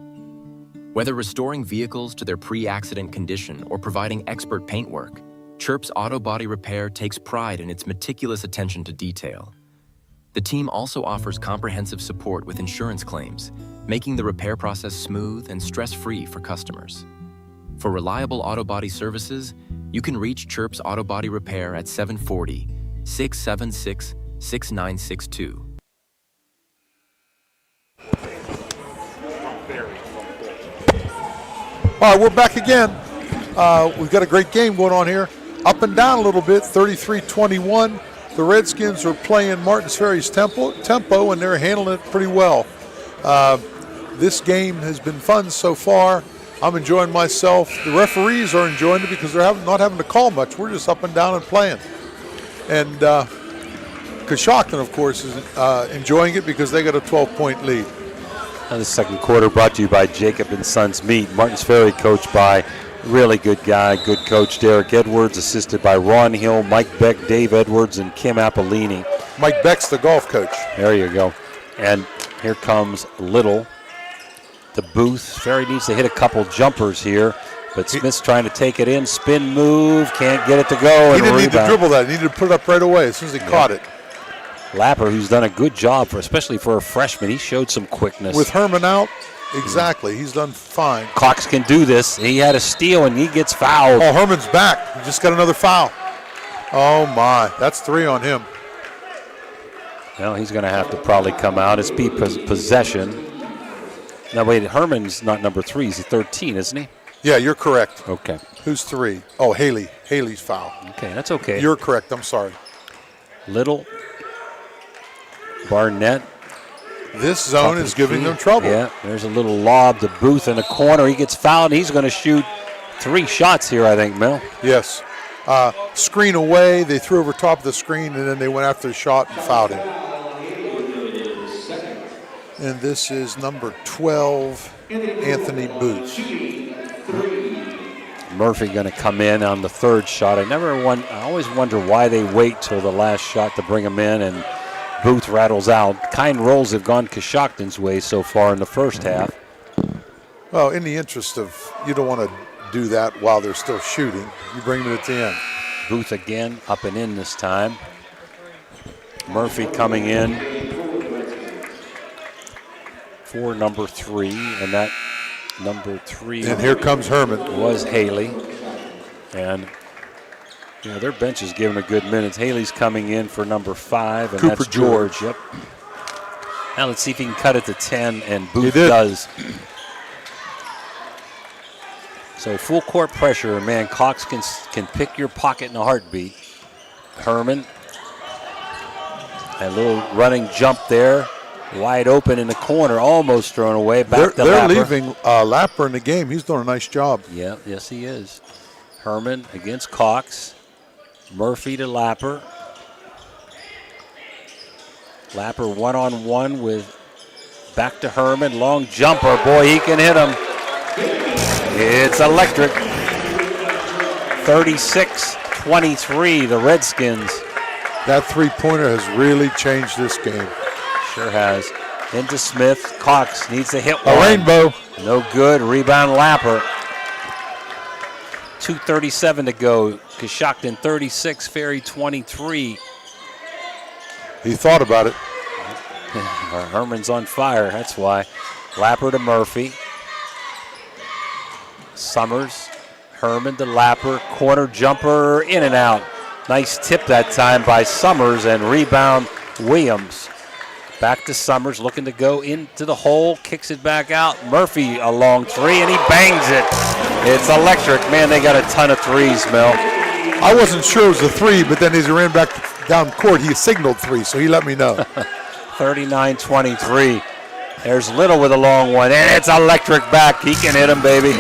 Whether restoring vehicles to their pre-accident condition or providing expert paintwork, Chirp's Auto Body Repair takes pride in its meticulous attention to detail. The team also offers comprehensive support with insurance claims, making the repair process smooth and stress-free for customers. For reliable auto body services, you can reach Chirp's Auto Body Repair at 740-676-6962. All right, we're back again. We've got a great game going on here. Up and down a little bit, 33-21. The Redskins are playing Martins Ferry's tempo, and they're handling it pretty well. This game has been fun so far. I'm enjoying myself. The referees are enjoying it because they're not having to call much. We're just up and down and playing. And Coshocton, of course, is enjoying it because they got a 12-point lead. Now the second quarter brought to you by Jacob & Sons Meat. Martins Ferry coached by really good guy, good coach Derek Edwards, assisted by Ron Hill, Mike Beck, Dave Edwards, and Kim Apollini. Mike Beck's the golf coach. There you go. And here comes Little. The booth. Ferry needs to hit a couple jumpers here, but Smith's trying to take it in. Spin move, can't get it to go. He didn't need to dribble that. He needed to put it up right away as soon as he caught it. Lapper, who's done a good job, especially for a freshman. He showed some quickness. With Herman out, exactly. He's done fine. Cox can do this. He had a steal, and he gets fouled. Oh, Herman's back. He just got another foul. Oh, my. That's 3 on him. Well, he's going to have to probably come out. It's be possession. Now, wait, Herman's not number 3. He's 13, isn't he? Yeah, you're correct. Okay. Who's 3? Oh, Haley. Haley's foul. Okay, that's okay. You're correct. I'm sorry. Little. Barnett. This zone is giving them trouble. Yeah, there's a little lob to Booth in the corner. He gets fouled, and he's going to shoot 3 shots here, I think, Mel. Yes. Screen away. They threw over top of the screen, and then they went after the shot and fouled him. And this is number 12, Anthony Booth. Murphy going to come in on the 3rd shot. I always wonder why they wait till the last shot to bring him in, and Booth rattles out. Kind rolls have gone Coshocton's way so far in the first half. Well, in the interest of, you don't want to do that while they're still shooting. You bring them at the end. Booth again, up and in this time. Murphy coming in for number 3, and that number 3. And here comes Herman. Was Haley. And their bench is giving a good minutes. Haley's coming in for number 5, and Cooper that's George. Yep. Now let's see if he can cut it to 10, and Booth does. So full court pressure, man. Cox can pick your pocket in a heartbeat. Herman, a little running jump there, wide open in the corner, almost thrown away. Back to they're Lapper. leaving Lapper in the game. He's doing a nice job. Yeah, yes he is. Herman against Cox. Murphy to Lapper. Lapper one-on-one with back to Herman. Long jumper. Boy, he can hit him. It's electric. 36-23, the Redskins. That three-pointer has really changed this game. Sure has. Into Smith. Cox needs to hit one. A rainbow. No good. Rebound Lapper. 2:37 to go. Coshocton 36, Ferry 23. He thought about it. Herman's on fire, that's why. Lapper to Murphy. Summers. Herman to Lapper. Corner jumper, in and out. Nice tip that time by Summers, and rebound Williams. Back to Summers, looking to go into the hole, kicks it back out. Murphy a long 3, and he bangs it. It's electric. Man, they got a ton of threes, Mel. I wasn't sure it was a 3, but then as he ran back down court, he signaled 3, so he let me know. 39-23. There's Little with a long one, and it's electric back. He can hit him, baby.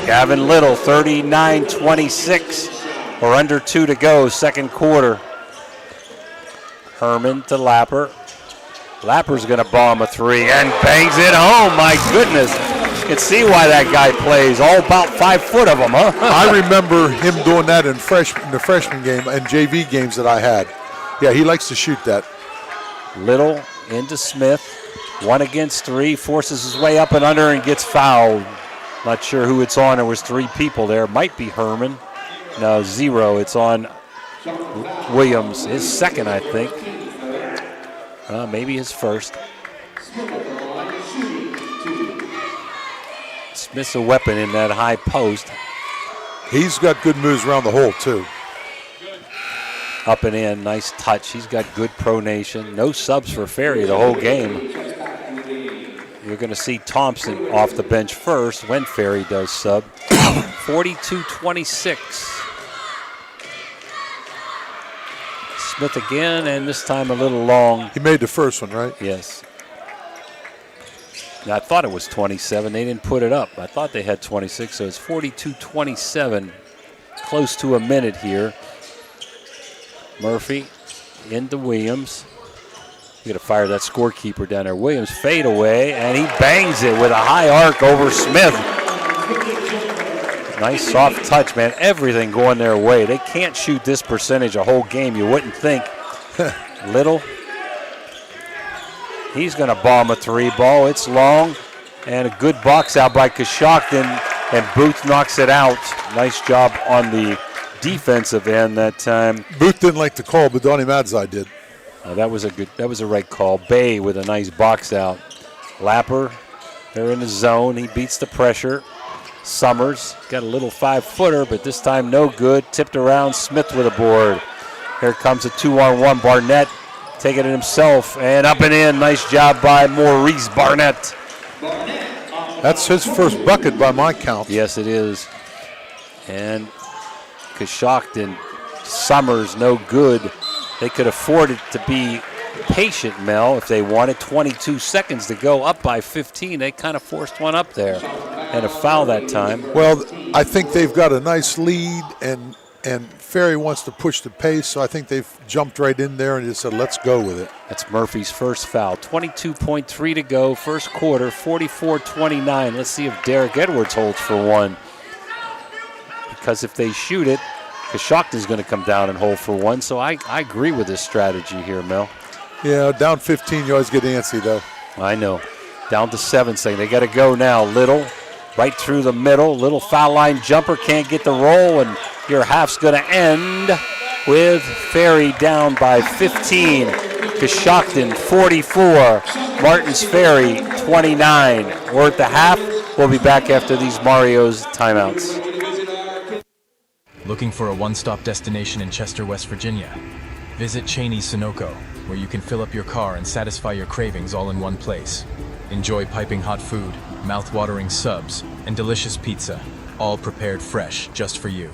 Gavin Little, 39-26, or under 2 to go, second quarter. Herman to Lapper. Lapper's going to bomb a 3 and bangs it home. My goodness. can see why that guy plays. All about 5 foot of them, huh? I remember him doing that in the freshman game and JV games that I had. Yeah, he likes to shoot that. Little into Smith. 1 against 3. Forces his way up and under and gets fouled. Not sure who it's on. There was 3 people there. Might be Herman. No, 0. It's on Williams. His second, I think. Maybe his first. Smith's a weapon in that high post. He's got good moves around the hole, too. Up and in, nice touch. He's got good pronation. No subs for Ferry the whole game. You're going to see Thompson off the bench first when Ferry does sub. 42-26. Smith again, and this time a little long. He made the first one, right? Yes. Now, I thought it was 27. They didn't put it up. I thought they had 26, so it's 42-27. Close to a minute here. Murphy into Williams. You got to fire that scorekeeper down there. Williams fade away, and he bangs it with a high arc over Smith. Nice soft touch, man. Everything going their way. They can't shoot this percentage a whole game. You wouldn't think. Little. He's going to bomb a 3 ball. It's long, and a good box out by Coshocton, and Booth knocks it out. Nice job on the defensive end that time. Booth didn't like the call, but Donnie Madzai did. That was a right call. Bay with a nice box out. Lapper, they're in the zone. He beats the pressure. Summers got a little 5-footer, but this time no good. Tipped around. Smith with a board. Here comes a 2-on-1. Barnett taking it himself and up and in. Nice job by Maurice Barnett. That's his first bucket by my count. Yes, it is. And Coshocton, Summers, no good. They could afford it to be patient, Mel, if they wanted. 22 seconds to go, up by 15. They kind of forced one up there. And a foul that time. Well, I think they've got a nice lead, and Ferry wants to push the pace, so I think they've jumped right in there and just said, let's go with it. That's Murphy's first foul. 22.3 to go, first quarter, 44-29. Let's see if Derek Edwards holds for one. Because if they shoot it, Coshocton's going to come down and hold for one. So I agree with this strategy here, Mel. Yeah, down 15, you always get antsy, though. I know. Down to 7 seconds. They got to go now. Little, right through the middle. Little foul line jumper, can't get the roll, and your half's going to end with Ferry down by 15. Coshocton 44. Martins Ferry 29. We're at the half. We'll be back after these Mario's timeouts. Looking for a one-stop destination in Chester, West Virginia? Visit Cheney's Sunoco, where you can fill up your car and satisfy your cravings all in one place. Enjoy piping hot food, mouth-watering subs, and delicious pizza, all prepared fresh just for you.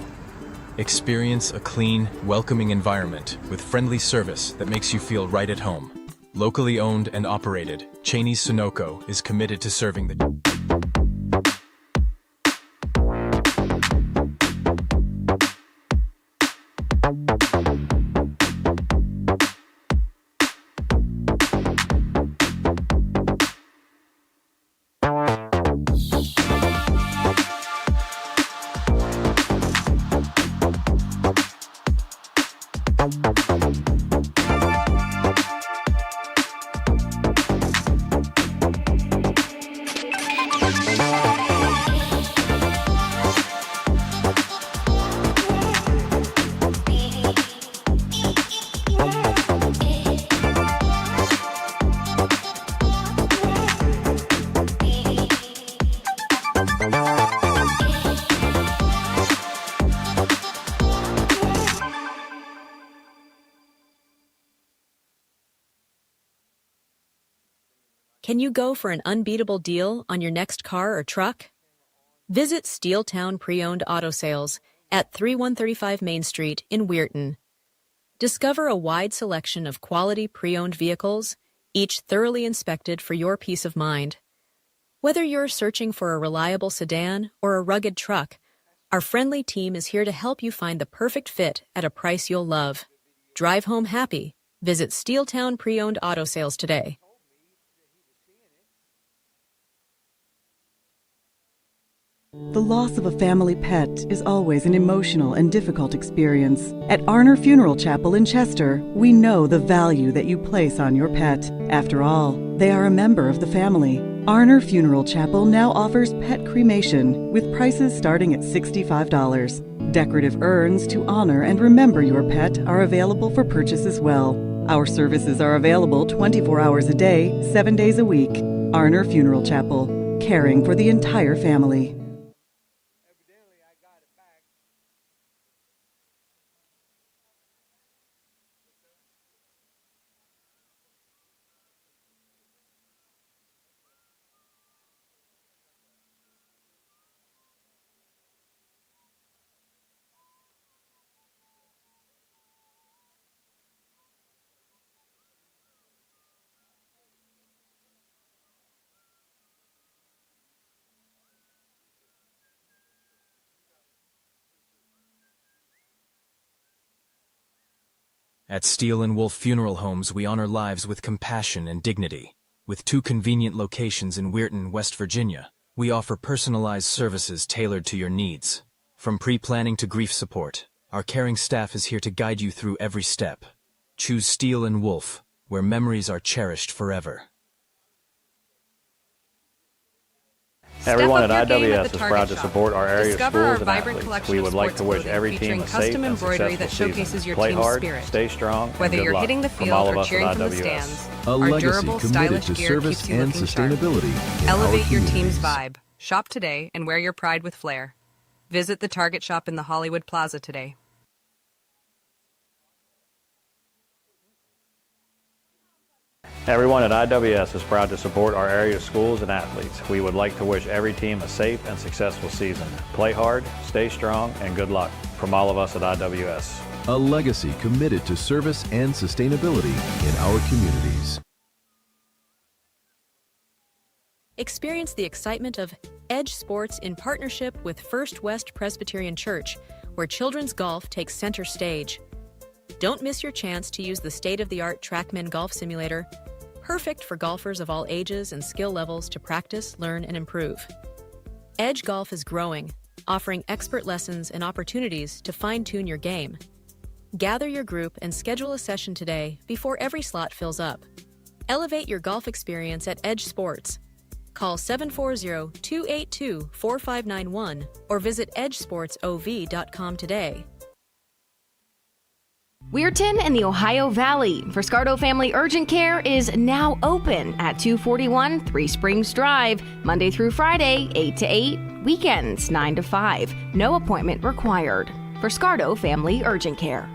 Experience a clean, welcoming environment with friendly service that makes you feel right at home. Locally owned and operated, Cheney's Sunoco is committed to serving the... Can you go for an unbeatable deal on your next car or truck? Visit Steeltown Pre-Owned Auto Sales at 3135 Main Street in Weirton. Discover a wide selection of quality pre-owned vehicles, each thoroughly inspected for your peace of mind. Whether you're searching for a reliable sedan or a rugged truck, our friendly team is here to help you find the perfect fit at a price you'll love. Drive home happy. Visit Steeltown Pre-Owned Auto Sales today. The loss of a family pet is always an emotional and difficult experience. At Arner Funeral Chapel in Chester, we know the value that you place on your pet. After all, they are a member of the family. Arner Funeral Chapel now offers pet cremation with prices starting at $65. Decorative urns to honor and remember your pet are available for purchase as well. Our services are available 24 hours a day, 7 days a week. Arner Funeral Chapel, caring for the entire family. At Steel & Wolf Funeral Homes, we honor lives with compassion and dignity. With 2 convenient locations in Weirton, West Virginia, we offer personalized services tailored to your needs. From pre-planning to grief support, our caring staff is here to guide you through every step. Choose Steel & Wolf, where memories are cherished forever. Everyone at IWS is proud to support our area schools and athletes. We would like to wish every team a safe and successful season. Play hard, stay strong, and Whether good you're luck. hitting the From field all of or us cheering at from the IWS. stands, A our legacy durable, committed stylish to gear service keeps you and looking sharp. sustainability in our Elevate your team's communities. vibe. Shop today and wear your pride with flair. Visit the Target shop in the Hollywood Plaza today. Everyone at IWS is proud to support our area schools and athletes. We would like to wish every team a safe and successful season. Play hard, stay strong, and good luck. From all of us at IWS. A legacy committed to service and sustainability in our communities. Experience the excitement of Edge Sports in partnership with First West Presbyterian Church, where children's golf takes center stage. Don't miss your chance to use the state-of-the-art TrackMan Golf Simulator, perfect for golfers of all ages and skill levels to practice, learn, and improve. Edge Golf is growing, offering expert lessons and opportunities to fine-tune your game. Gather your group and schedule a session today before every slot fills up. Elevate your golf experience at Edge Sports. Call 740-282-4591 or visit edgesportsov.com today. Weirton and the Ohio Valley. Friscardo Family Urgent Care is now open at 241 Three Springs Drive, Monday through Friday, 8 to 8, weekends 9 to 5. No appointment required. Friscardo Family Urgent Care.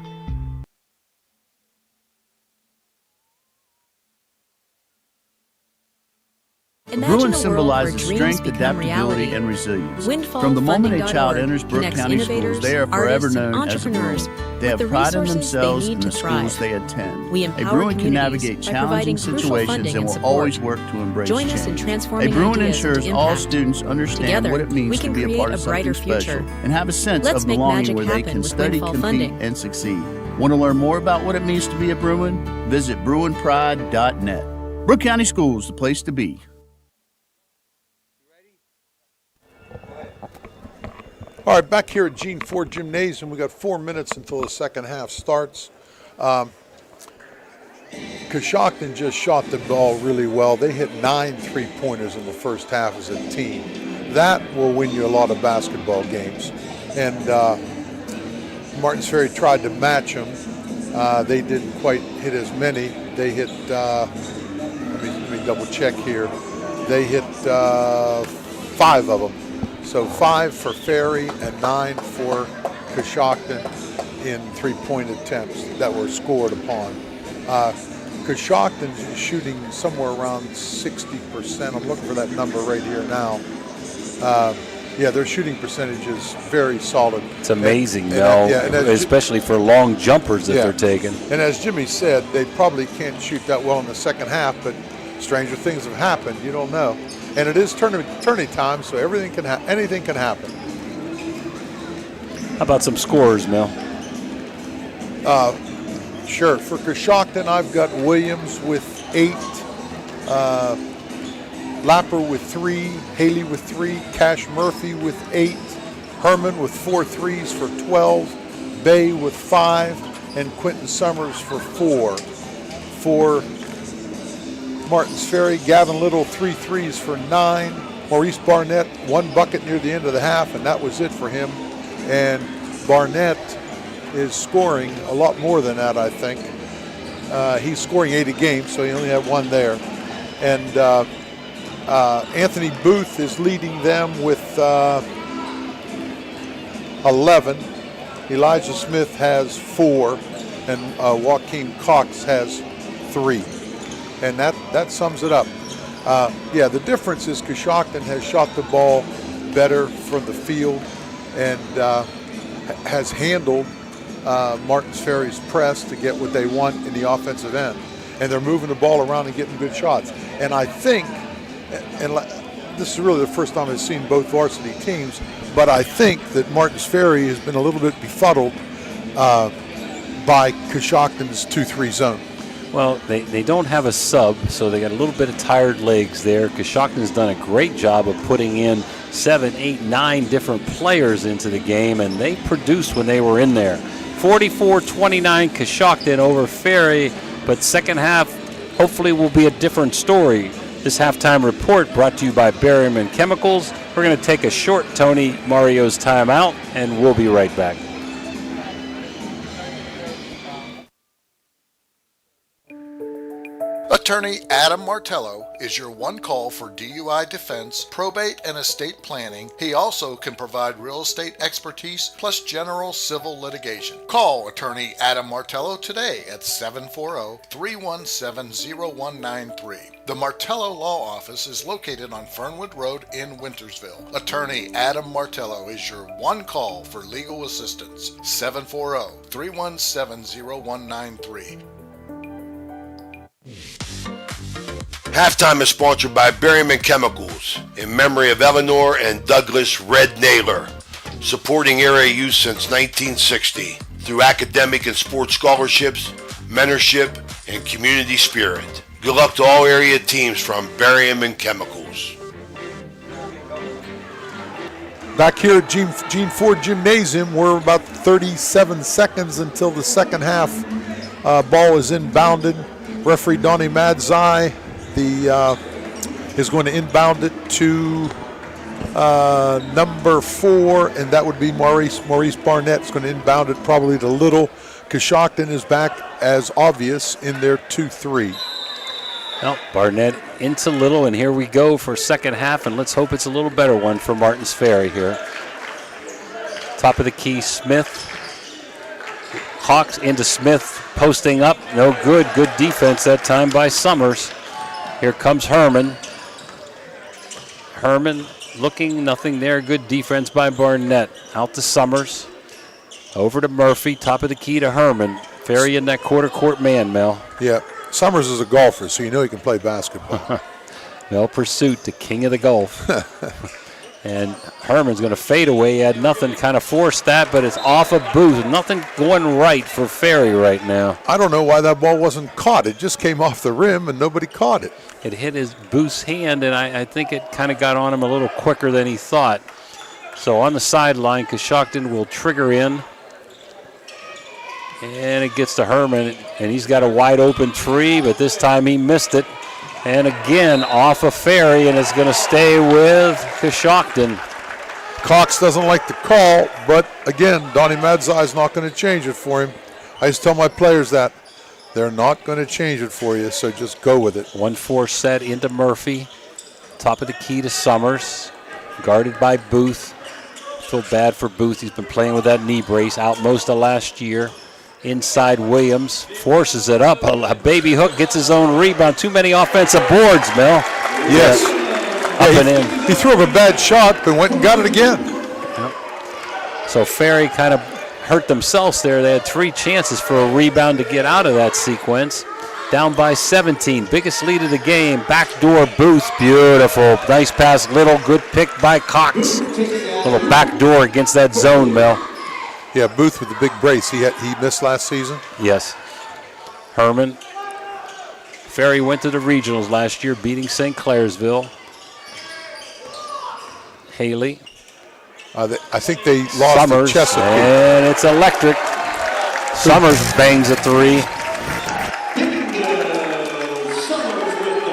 Bruin symbolizes strength, adaptability, and resilience. From the moment a child enters Brooke County schools, they are forever known as a Bruin. They have pride in themselves and the schools they attend. A Bruin can navigate challenging situations and will always work to embrace change. A Bruin ensures all students understand what it means to be a part of something special and have a sense of belonging where they can study, compete, and succeed. Want to learn more about what it means to be a Bruin? Visit BruinPride.net. Brooke County Schools, the place to be. All right, back here at Gene Ford Gymnasium, we got 4 minutes until the second half starts. Coshocton just shot the ball really well. They hit 9 3-pointers in the first half as a team. That will win you a lot of basketball games. And Martins Ferry tried to match them. They didn't quite hit as many. They hit, let me double check here. They hit 5 of them. So 5 for Ferry and 9 for Coshocton in 3-point attempts that were scored upon. Coshocton's shooting somewhere around 60%. I'm looking for that number right here now. Yeah, their shooting percentage is very solid. It's amazing, Mel, especially for long jumpers that they're taking. And as Jimmy said, they probably can't shoot that well in the second half, but stranger things have happened. You don't know. And it is tourney time, so anything can happen. How about some scores, Mel? Sure. For Coshocton, I've got Williams with 8, Lapper with 3, Haley with 3, Cash Murphy with 8, Herman with 4 threes for 12, Bay with 5, and Quentin Summers for 4. For Martins Ferry, Gavin Little 3 threes for 9, Maurice Barnett 1 bucket near the end of the half, and that was it for him. And Barnett is scoring a lot more than that, I think. He's scoring 8 a game, so he only had 1 there. And Anthony Booth is leading them with 11. Elijah Smith has 4, and Joaquin Cox has 3. And that sums it up. Yeah, the difference is Coshocton has shot the ball better from the field and has handled Martins Ferry's press to get what they want in the offensive end. And they're moving the ball around and getting good shots. And I think, and this is really the first time I've seen both varsity teams, but I think that Martins Ferry has been a little bit befuddled by Coshocton's 2-3 zone. Well, they don't have a sub, so they got a little bit of tired legs there. Coshocton's done a great job of putting in 7, 8, 9 different players into the game, and they produced when they were in there. 44-29 Coshocton over Ferry, but second half hopefully will be a different story. This halftime report brought to you by Berryman Chemicals. We're going to take a short Tony Mario's timeout, and we'll be right back. Attorney Adam Martello is your one call for DUI defense, probate, and estate planning. He also can provide real estate expertise plus general civil litigation. Call Attorney Adam Martello today at 740-317-0193. The Martello Law Office is located on Fernwood Road in Wintersville. Attorney Adam Martello is your one call for legal assistance. 740-317-0193. Halftime is sponsored by Berryman Chemicals in memory of Eleanor and Douglas Red Naylor, supporting area youth since 1960 through academic and sports scholarships, mentorship, and community spirit. Good luck to all area teams from Berryman Chemicals. Back here at Gene Ford Gymnasium, we're about 37 seconds until the second half. Ball is inbounded. Referee Donnie Madzai is going to inbound it to number 4, and that would be Maurice Barnett. Is going to inbound it probably to Little. Coshocton is back as obvious in their 2-3. Well, Barnett into Little, and here we go for second half, and let's hope it's a little better one for Martins Ferry here. Top of the key, Smith. Hawks into Smith, posting up, no good. Good defense that time by Summers. Here comes Herman. Herman looking, nothing there. Good defense by Barnett. Out to Summers. Over to Murphy, top of the key to Herman. Ferry in that quarter court man, Mel. Yeah, Summers is a golfer, so you know he can play basketball. Mel Pursuit, the king of the golf. And Herman's going to fade away. He had nothing, kind of forced that, but it's off of Booth. Nothing going right for Ferry right now. I don't know why that ball wasn't caught. It just came off the rim and nobody caught it. It hit his Booth's hand, and I think it kind of got on him a little quicker than he thought. So on the sideline, Coshocton will trigger in. And it gets to Herman, and he's got a wide open tree, but this time he missed it. And again, off of Ferry, and it's going to stay with Coshocton. Cox doesn't like the call, but again, Donnie Madzai is not going to change it for him. I just tell my players that. They're not going to change it for you, so just go with it. 1-4 set into Murphy. Top of the key to Summers. Guarded by Booth. Feel bad for Booth. He's been playing with that knee brace out most of last year. Inside Williams, forces it up. A baby hook, gets his own rebound. Too many offensive boards, Mel. Yes. Up and in. He threw up a bad shot, but went and got it again. Yep. So Ferry kind of hurt themselves there. They had 3 chances for a rebound to get out of that sequence. Down by 17. Biggest lead of the game. Backdoor Booth. Beautiful. Nice pass. Little. Good pick by Cox. Little backdoor against that zone, Mel. Yeah, Booth with the big brace. He missed last season. Yes. Herman. Ferry went to the regionals last year, beating St. Clairsville. Haley. I think they lost Summers, to Chesapeake. and it's electric. Summers bangs a 3.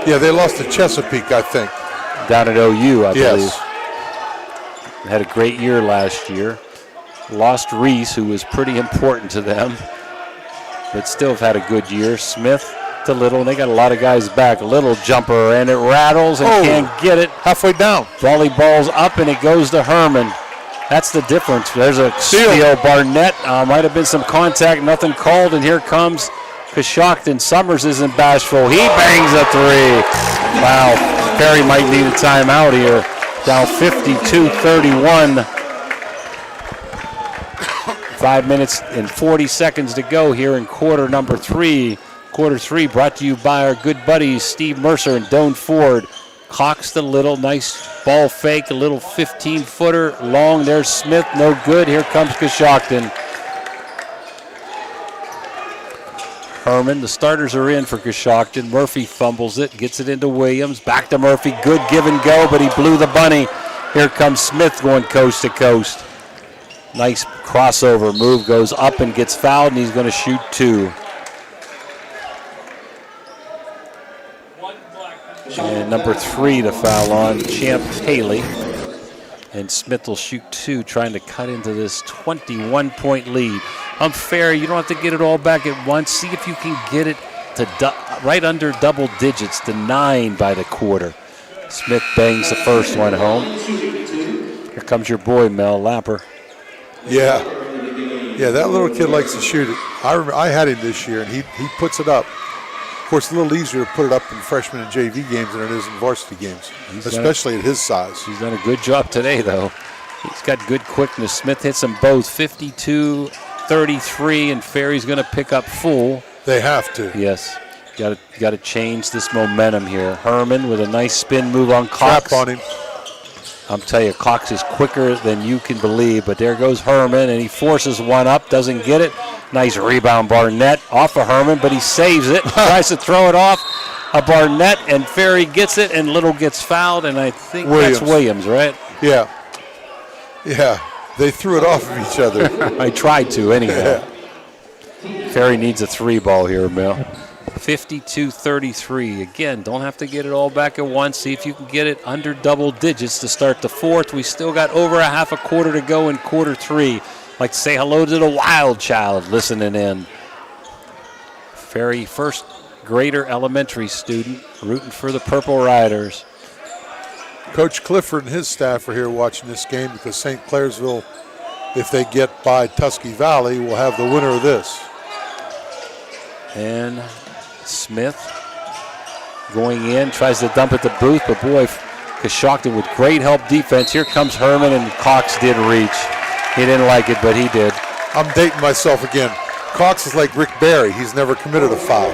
Yeah, they lost to Chesapeake, I think. Down at OU, I Yes. believe. Had a great year last year. Lost Reese, who was pretty important to them, but still have had a good year. Smith to Little, and they got a lot of guys back. Little jumper, and it rattles and can't get it. Halfway down. Volley ball's up, and it goes to Herman. That's the difference. There's a steal. Barnett. Might have been some contact, nothing called, and here comes Coshocton. Summers isn't bashful. He bangs a 3. Wow. Ferry might need a timeout here. Down 52-31. 5 minutes and 40 seconds to go here in quarter number 3. Quarter 3 brought to you by our good buddies Steve Mercer and Doan Ford. Cox the Little, nice ball fake, a little 15-footer long. There's Smith, no good. Here comes Coshocton. Herman, the starters are in for Coshocton. Murphy fumbles it, gets it into Williams. Back to Murphy, good give and go, but he blew the bunny. Here comes Smith going coast to coast. Nice crossover move, goes up and gets fouled, and he's going to shoot 2. And number 3 to foul on, Champ Haley. And Smith will shoot 2, trying to cut into this 21-point lead. Ferry, you don't have to get it all back at once. See if you can get it to right under double digits, to 9 by the quarter. Smith bangs the first one home. Here comes your boy, Mel Lapper. Yeah, that little kid likes to shoot it. I had him this year, and he puts it up. Of course, a little easier to put it up in freshman and JV games than it is in varsity games, especially at his size. He's done a good job today, though. He's got good quickness. Smith hits them both, 52-33, and Ferry's going to pick up full. They have to. Yes. Got to change this momentum here. Herman with a nice spin move on Cox. Trap on him. I'm telling you, Cox is quicker than you can believe, but there goes Herman, and he forces one up, doesn't get it. Nice rebound, Barnett, off of Herman, but he saves it, tries to throw it off a Barnett, and Ferry gets it, and Little gets fouled, and I think that's Williams, right? Yeah, they threw it off of each other. I tried to, anyhow. Ferry needs a 3 ball here, Mel. 52-33. Again, don't have to get it all back at once. See if you can get it under double digits to start the 4th. We still got over a half a quarter to go in quarter 3. Like to say hello to the wild child listening in. Ferry, first grader elementary student, rooting for the Purple Riders. Coach Clifford and his staff are here watching this game because St. Clairsville, if they get by Tusky Valley, will have the winner of this. And Smith going in, tries to dump at the booth, but boy, Coshocton with great help defense. Here comes Herman, and Cox did reach. He didn't like it, but he did. I'm dating myself again. Cox is like Rick Barry. He's never committed a foul.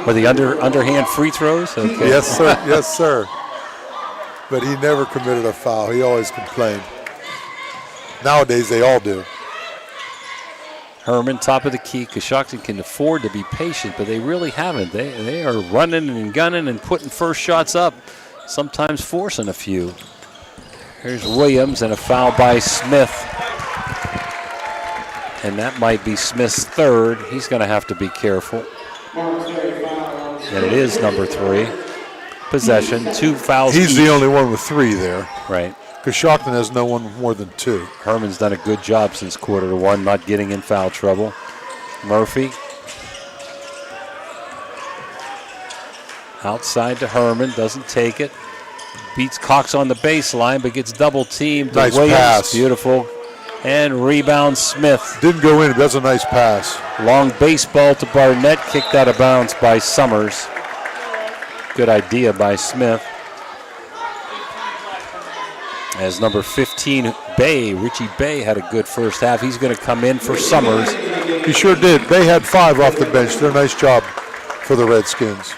Were the underhand free throws? Okay. Yes, sir. Yes, sir. But he never committed a foul. He always complained. Nowadays, they all do. Herman, top of the key. Coshocton can afford to be patient, but they really haven't. They are running and gunning and putting first shots up, sometimes forcing a few. Here's Williams, and a foul by Smith. And that might be Smith's 3rd. He's going to have to be careful. And it is number 3. Possession, 2 fouls. He's the only one with 3 there. Right. Coshocton has no one more than 2. Herman's done a good job since quarter 1, not getting in foul trouble. Murphy. Outside to Herman, doesn't take it. Beats Cox on the baseline, but gets double teamed. Nice Williams, pass. Beautiful. And rebound Smith. Didn't go in, but that's a nice pass. Long baseball to Barnett, kicked out of bounds by Summers. Good idea by Smith. As number 15, Richie Bay had a good first half. He's going to come in for Summers. He sure did. Bay had 5 off the bench. Did a nice job for the Redskins.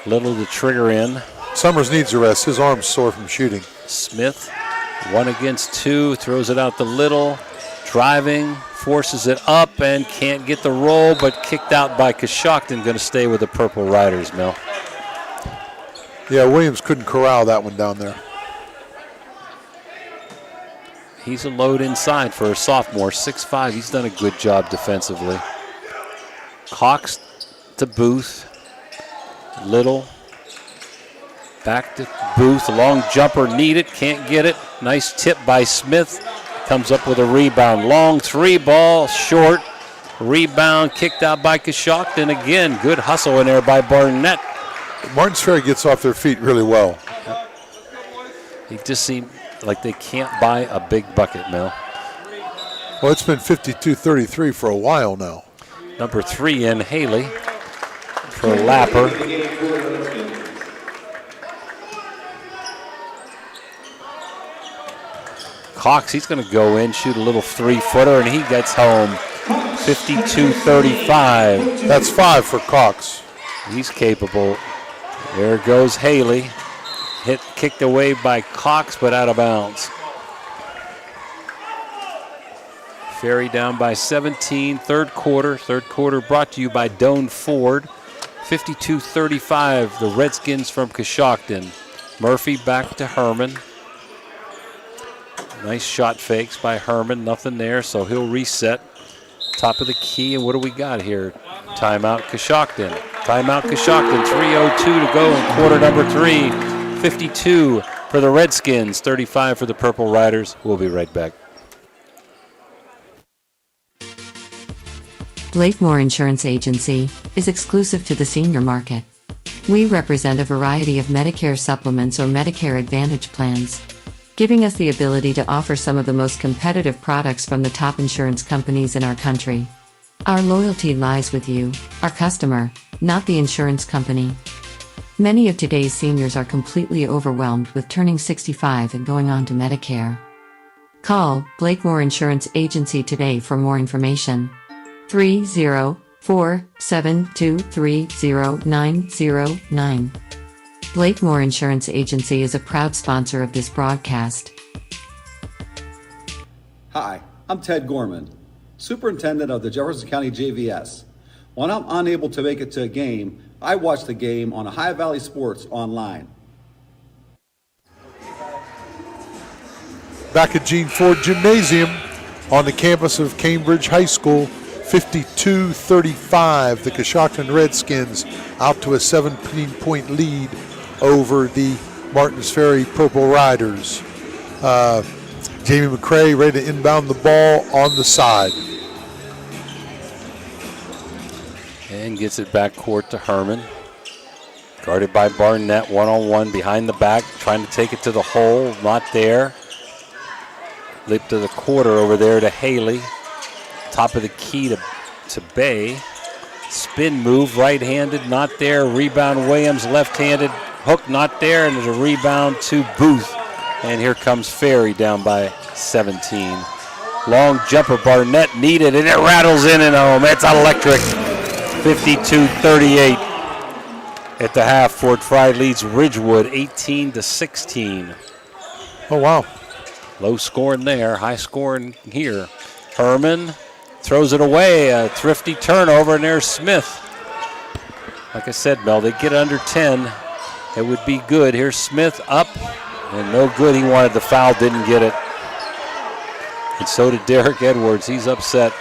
Little to trigger in. Summers needs a rest. His arm's sore from shooting. Smith, 1 against 2, throws it out to Little. Driving, forces it up, and can't get the roll, but kicked out by Coshocton. Going to stay with the Purple Riders, Mel. Yeah, Williams couldn't corral that one down there. He's a load inside for a sophomore, 6'5". He's done a good job defensively. Cox to Booth. Little. Back to Booth. Long jumper needed. Can't get it. Nice tip by Smith. Comes up with a rebound. Long three ball. Short. Rebound kicked out by Coshocton. Again, good hustle in there by Barnett. Martins Ferry gets off their feet really well. It just seemed like they can't buy a big bucket, Mel. Well, it's been 52-33 for a while now. Number 3 in Haley for Lapper. Cox, he's going to go in, shoot a little 3-footer, and he gets home 52-35. That's 5 for Cox. He's capable. There goes Haley. Kicked away by Cox, but out of bounds. Ferry down by 17, third quarter. Third quarter brought to you by Doane Ford. 52-35, the Redskins from Coshocton. Murphy back to Herman. Nice shot fakes by Herman, nothing there, so he'll reset. Top of the key, and what do we got here? Timeout Coshocton. Timeout Coshocton, 3:02 to go in quarter number 3. 52 for the Redskins, 35 for the Purple Riders. We'll be right back. Blakemore Insurance Agency is exclusive to the senior market. We represent a variety of Medicare supplements or Medicare Advantage plans, giving us the ability to offer some of the most competitive products from the top insurance companies in our country. Our loyalty lies with you, our customer, not the insurance company. Many of today's seniors are completely overwhelmed with turning 65 and going on to Medicare. Call Blakemore Insurance Agency today for more information. 304-723-0909. Blakemore Insurance Agency is a proud sponsor of this broadcast. Hi, I'm Ted Gorman, Superintendent of the Jefferson County JVS. When I'm unable to make it to a game, I watch the game on Ohio Valley Sports online. Back at Gene Ford Gymnasium on the campus of Cambridge High School, 52-35, the Coshocton Redskins out to a 17-point lead over the Martins Ferry Purple Riders. Jamie McCray ready to inbound the ball on the side. And gets it back court to Herman. Guarded by Barnett, one-on-one behind the back, trying to take it to the hole, not there. Lip to the quarter over there to Haley. Top of the key to Bay. Spin move, right-handed, not there. Rebound Williams, left-handed. Hook not there, and there's a rebound to Booth. And here comes Ferry down by 17. Long jumper, Barnett needed, and it rattles in and home. It's electric. 52-38. At the half, Fort Fry leads Ridgewood 18-16. Oh, wow. Low scoring there, high scoring here. Herman throws it away, a thrifty turnover, and there's Smith. Like I said, Mel, they get under 10. It would be good. Here's Smith up, and no good. He wanted the foul, didn't get it. And so did Derek Edwards. He's upset.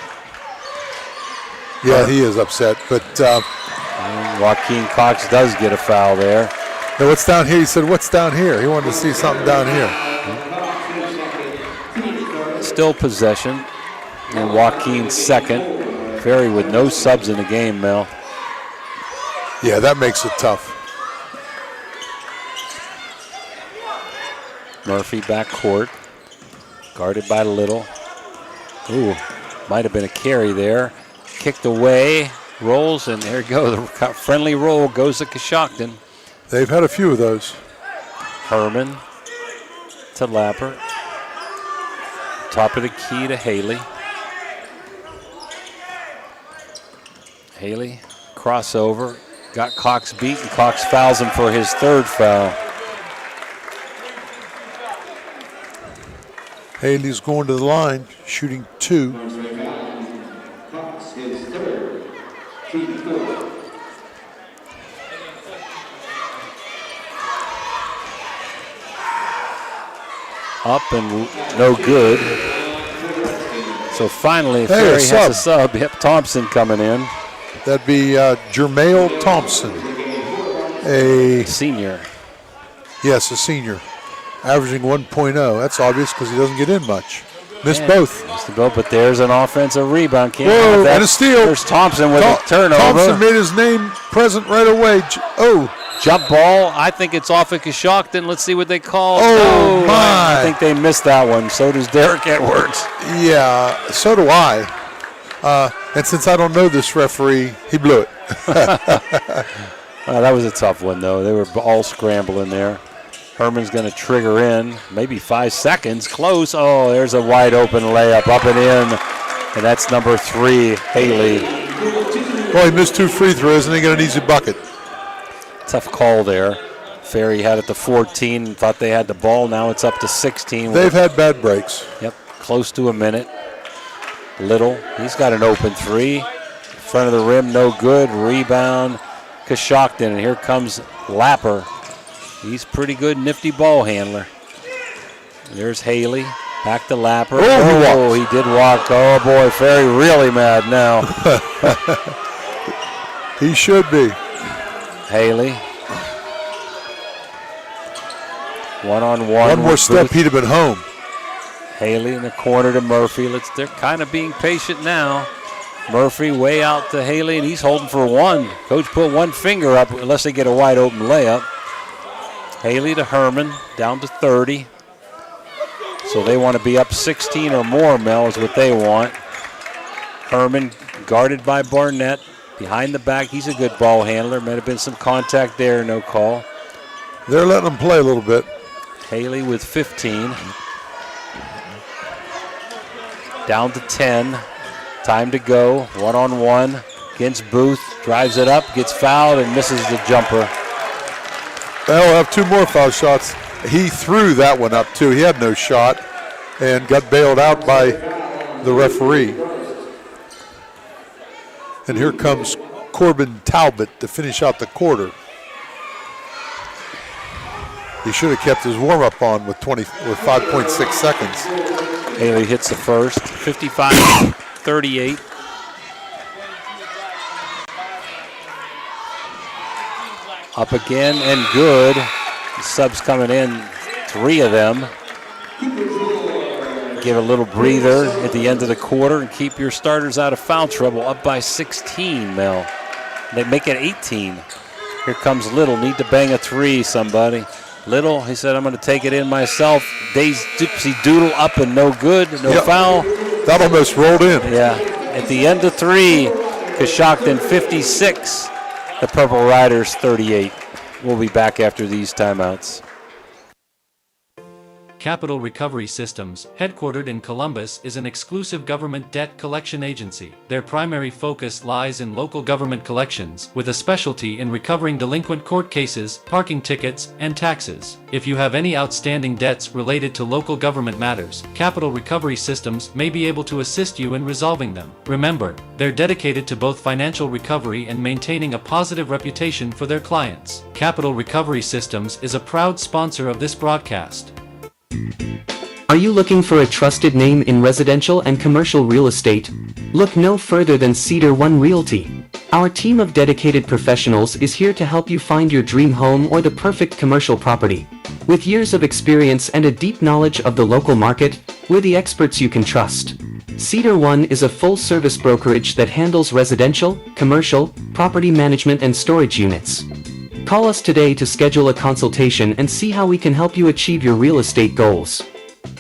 Yeah, he is upset, but Joaquin Cox does get a foul there. Now what's down here? He said, what's down here? He wanted to see something down here. Still possession. And Joaquin second. Ferry with no subs in the game, Mel. Yeah, that makes it tough. Murphy back court. Guarded by Little. Ooh, might have been a carry there. Kicked away, rolls, and there you go. The friendly roll goes to Coshocton. They've had a few of those. Herman to Lapper. Top of the key to Haley. Haley, crossover. Got Cox beat, and Cox fouls him for his third foul. Haley's going to the line, shooting 2. Up and no good. So finally, Ferry has a sub. Yep, Thompson coming in. That'd be Jermail Thompson, a senior. Yes, a senior, averaging 1.0. That's obvious because he doesn't get in much. Missed both. Missed both, but there's an offensive rebound. Can't Whoa, and a steal. There's Thompson with a turnover. Thompson made his name present right away. Jump ball. I think it's off of Coshocton. Let's see what they call. Oh, my. I think they missed that one. So does Derek Edwards. Yeah, so do I. And since I don't know this referee, he blew it. That was a tough one, though. They were all scrambling there. Herman's going to trigger in. Maybe 5 seconds. Close. Oh, there's a wide open layup up and in. And that's number 3, Haley. Well, he missed 2 free throws and he got an easy bucket. Tough call there. Ferry had it to 14, thought they had the ball. Now it's up to 16. They've had bad breaks. Yep, close to a minute. Little, he's got an open 3. Front of the rim, no good. Rebound, Coshocton, and here comes Lapper. He's pretty good, nifty ball handler. There's Haley, back to Lapper. Oh, he did walk. Oh boy, Ferry really mad now. He should be. Haley. One-on-one. One more step, he'd have been home. Haley in the corner to Murphy. They're kind of being patient now. Murphy way out to Haley, and he's holding for 1. Coach put 1 finger up unless they get a wide open layup. Haley to Herman, down to 30. So they want to be up 16 or more, Mel, is what they want. Herman guarded by Barnett. Behind the back, he's a good ball handler. Might have been some contact there, no call. They're letting him play a little bit. Haley with 15. Down to 10. Time to go. 1-on-1 against Booth. Drives it up, gets fouled, and misses the jumper. They'll have 2 more foul shots. He threw that one up, too. He had no shot and got bailed out by the referee. And here comes Corbin Talbot to finish out the quarter. He should have kept his warm-up on with 5.6 seconds. Haley hits the first, 55-38. Up again and good. The subs coming in, 3 of them. Give a little breather at the end of the quarter and keep your starters out of foul trouble. Up by 16, Mel. They make it 18. Here comes Little. Need to bang a 3, somebody. Little, he said, I'm going to take it in myself. Days Dipsy Doodle up and no good, no foul. That almost rolled in. Yeah. At the end of 3, Coshocton 56, the Purple Riders 38. We'll be back after these timeouts. Capital Recovery Systems, headquartered in Columbus, is an exclusive government debt collection agency. Their primary focus lies in local government collections, with a specialty in recovering delinquent court cases, parking tickets, and taxes. If you have any outstanding debts related to local government matters, Capital Recovery Systems may be able to assist you in resolving them. Remember, they're dedicated to both financial recovery and maintaining a positive reputation for their clients. Capital Recovery Systems is a proud sponsor of this broadcast. Are you looking for a trusted name in residential and commercial real estate? Look no further than Cedar One Realty. Our team of dedicated professionals is here to help you find your dream home or the perfect commercial property. With years of experience and a deep knowledge of the local market, we're the experts you can trust. Cedar One is a full-service brokerage that handles residential, commercial, property management and storage units. Call us today to schedule a consultation and see how we can help you achieve your real estate goals.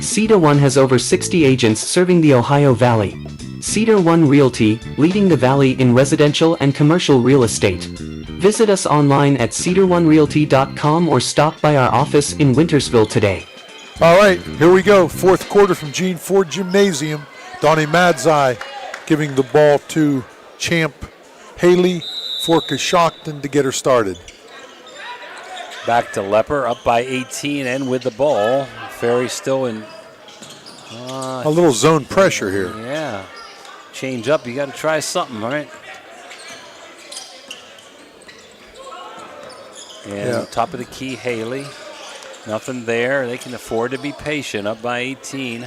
Cedar One has over 60 agents serving the Ohio Valley. Cedar One Realty, leading the Valley in residential and commercial real estate. Visit us online at cedaronerealty.com or stop by our office in Wintersville today. All right, here we go. 4th quarter from Gene Ford Gymnasium. Donnie Madzai giving the ball to Champ Haley for Coshocton to get her started. Back to Lepper, up by 18 and with the ball. Ferry still in. A little zone pressure here. Yeah. Change up, you got to try something, right? And top of the key, Haley. Nothing there. They can afford to be patient. Up by 18.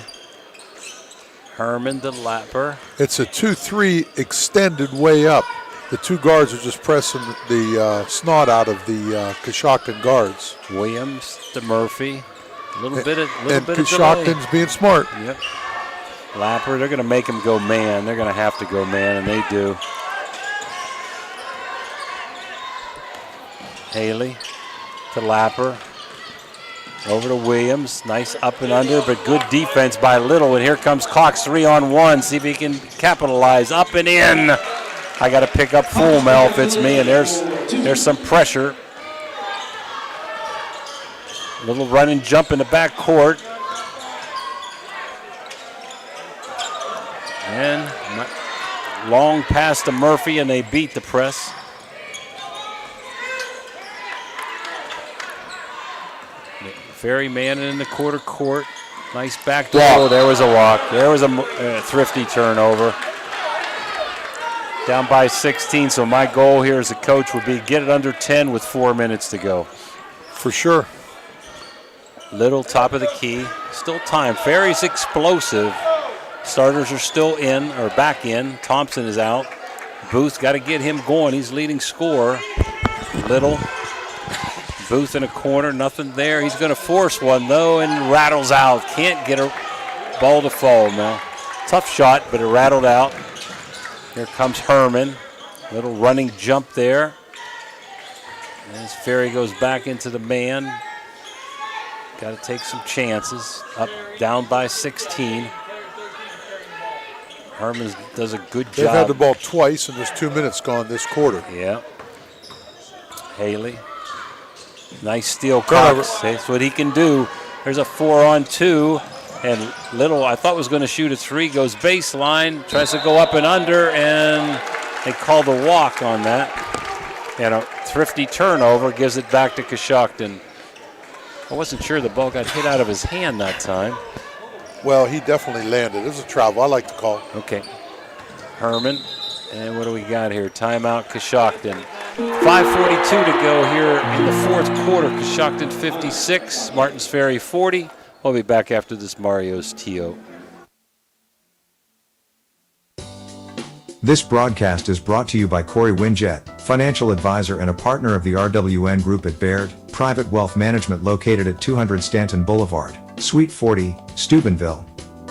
Herman the lapper. It's a 2-3 extended way up. The two guards are just pressing the snot out of the Coshocton guards. Williams to Murphy. A little bit of Coshocton's being smart. Yep. Lapper, they're going to make him go man. They're going to have to go man, and they do. Haley to Lapper. Over to Williams. Nice up and under, but good defense by Little. And here comes Cox 3-on-1. See if he can capitalize. Up and in. I got to pick up full, Mel, if it's me. And there's some pressure. Little run and jump in the back court. And long pass to Murphy, and they beat the press. Ferry Manning in the quarter court. Nice back door. Oh, there was a walk. There was a thrifty turnover. Down by 16, so my goal here as a coach would be get it under 10 with 4 minutes to go. For sure. Little top of the key. Still time. Ferry's explosive. Starters are still in, or back in. Thompson is out. Booth got to get him going. He's leading scorer. Little. Booth in a corner, nothing there. He's going to force one, though, and rattles out. Can't get a ball to fall now. Tough shot, but it rattled out. Here comes Herman. Little running jump there. As Ferry goes back into the man. Got to take some chances. Up, down by 16. Herman does a good job. They've had the ball twice, and there's 2 minutes gone this quarter. Yeah. Haley. Nice steal, Cox. That's what he can do. There's a 4-on-2, and Little, I thought was going to shoot a 3, goes baseline, tries to go up and under, and they call the walk on that. And a thrifty turnover gives it back to Coshocton. I wasn't sure the ball got hit out of his hand that time. Well, he definitely landed. It was a travel. I like to call. Okay. Herman, and what do we got here? Timeout, Coshocton. 5:42 to go here in the fourth quarter. Coshocton 56, Martins Ferry 40. We'll be back after this Mario's TO. This broadcast is brought to you by Corey Winjet, financial advisor and a partner of the RWN Group at Baird, private wealth management located at 200 Stanton Boulevard, Suite 40, Steubenville.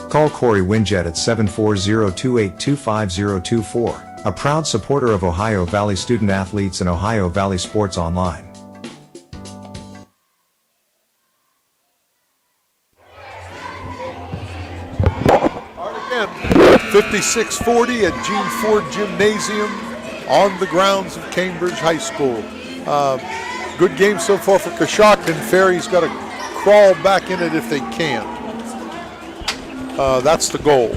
Call Corey Winjet at 740-282-5024. A proud supporter of Ohio Valley student athletes and Ohio Valley Sports Online. Again, 56-40 at Gene Ford Gymnasium on the grounds of Cambridge High School. Good game so far for Coshocton. Ferry's got to crawl back in it if they can. That's the goal.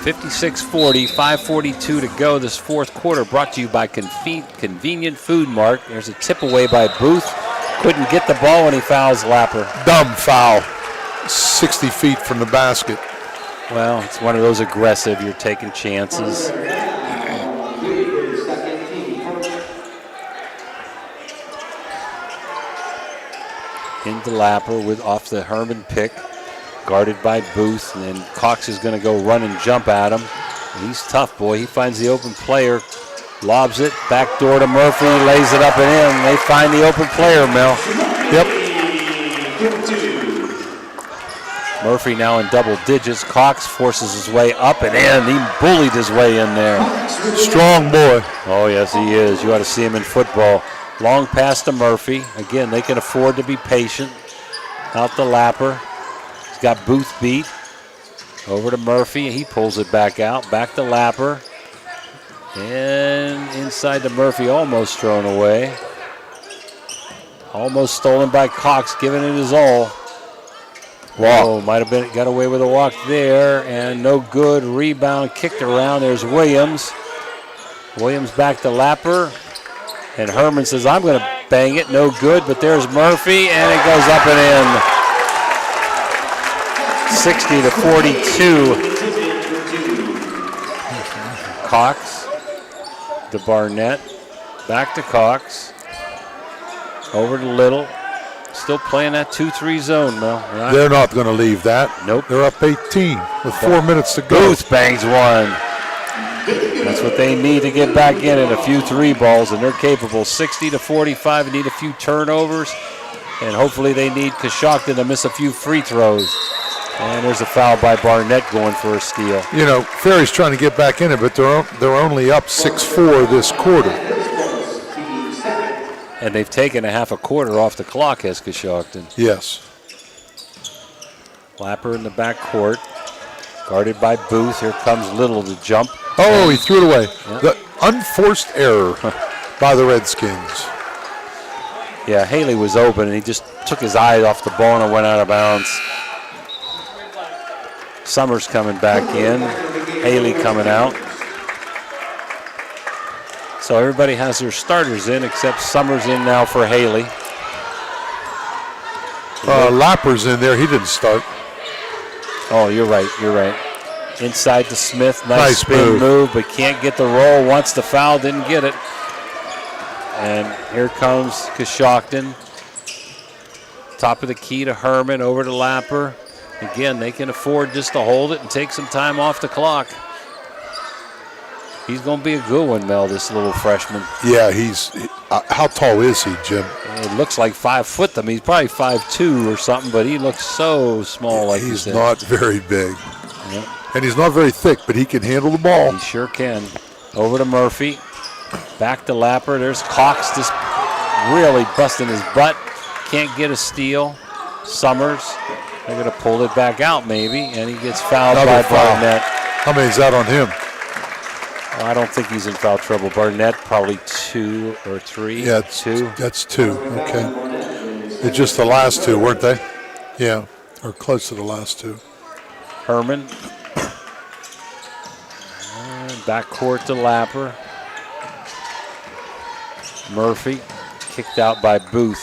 56-40, 5:42 to go this fourth quarter, brought to you by Convenient Food Mart. There's a tip away by Booth. Couldn't get the ball when he fouls Lapper. Dumb foul. 60 feet from the basket. Well, it's one of those aggressive, you're taking chances. Into Lapper with off the Herman pick. Guarded by Booth, and then Cox is going to go run and jump at him. And he's tough, boy. He finds the open player, lobs it, back door to Murphy, lays it up and in. They find the open player, Mel. Yep. Murphy now in double digits. Cox forces his way up and in. He bullied his way in there. Strong boy. Oh, yes, he is. You ought to see him in football. Long pass to Murphy. Again, they can afford to be patient. Out to Lapper. Got Booth beat. Over to Murphy. He pulls it back out. Back to Lapper. And inside to Murphy. Almost thrown away. Almost stolen by Cox. Giving it his all. Whoa. Might have been got away with a walk there. And no good. Rebound kicked around. There's Williams. Williams back to Lapper. And Herman says, I'm going to bang it. No good. But there's Murphy. And it goes up and in. 60-42. Cox to Barnett. Back to Cox. Over to Little. Still playing that 2-3 zone, Mel. Right? They're not going to leave that. Nope. They're up 18 with 4 minutes to go. Booth bangs one. That's what they need to get back in it, a few 3 balls, and they're capable. 60-45, need a few turnovers, and hopefully they need Coshocton to miss a few free throws. And there's a foul by Barnett going for a steal. You know, Ferry's trying to get back in it, but they're only up 6-4 this quarter. And they've taken a half a quarter off the clock, has Coshocton. Yes. Lapper in the back court, guarded by Booth. Here comes Little to jump. Oh, he threw it away. Yeah. The unforced error by the Redskins. Yeah, Haley was open, and he just took his eye off the ball and went out of bounds. Summers coming back in. Haley coming out. So everybody has their starters in except Summers in now for Haley. Lapper's in there. He didn't start. Oh, you're right. You're right. Inside to Smith. Nice spin move, but can't get the roll. Wants the foul, didn't get it. And here comes Coshocton. Top of the key to Herman, over to Lapper. Again, they can afford just to hold it and take some time off the clock. He's going to be a good one, Mel, this little freshman. Yeah, how tall is he, Jim? It looks like 5 foot to me. He's probably 5'2" or something, but he looks so small like he's not very big. Yep. And he's not very thick, but he can handle the ball. He sure can. Over to Murphy. Back to Lapper. There's Cox just really busting his butt. Can't get a steal. Summers. They're going to pull it back out maybe, and he gets fouled by Barnett. How many is that on him? I don't think he's in foul trouble. Barnett probably 2 or 3. Yeah, 2. That's 2. Okay. It's just the last 2, weren't they? Yeah, or close to the last 2. Herman. Backcourt to Lapper. Murphy kicked out by Booth.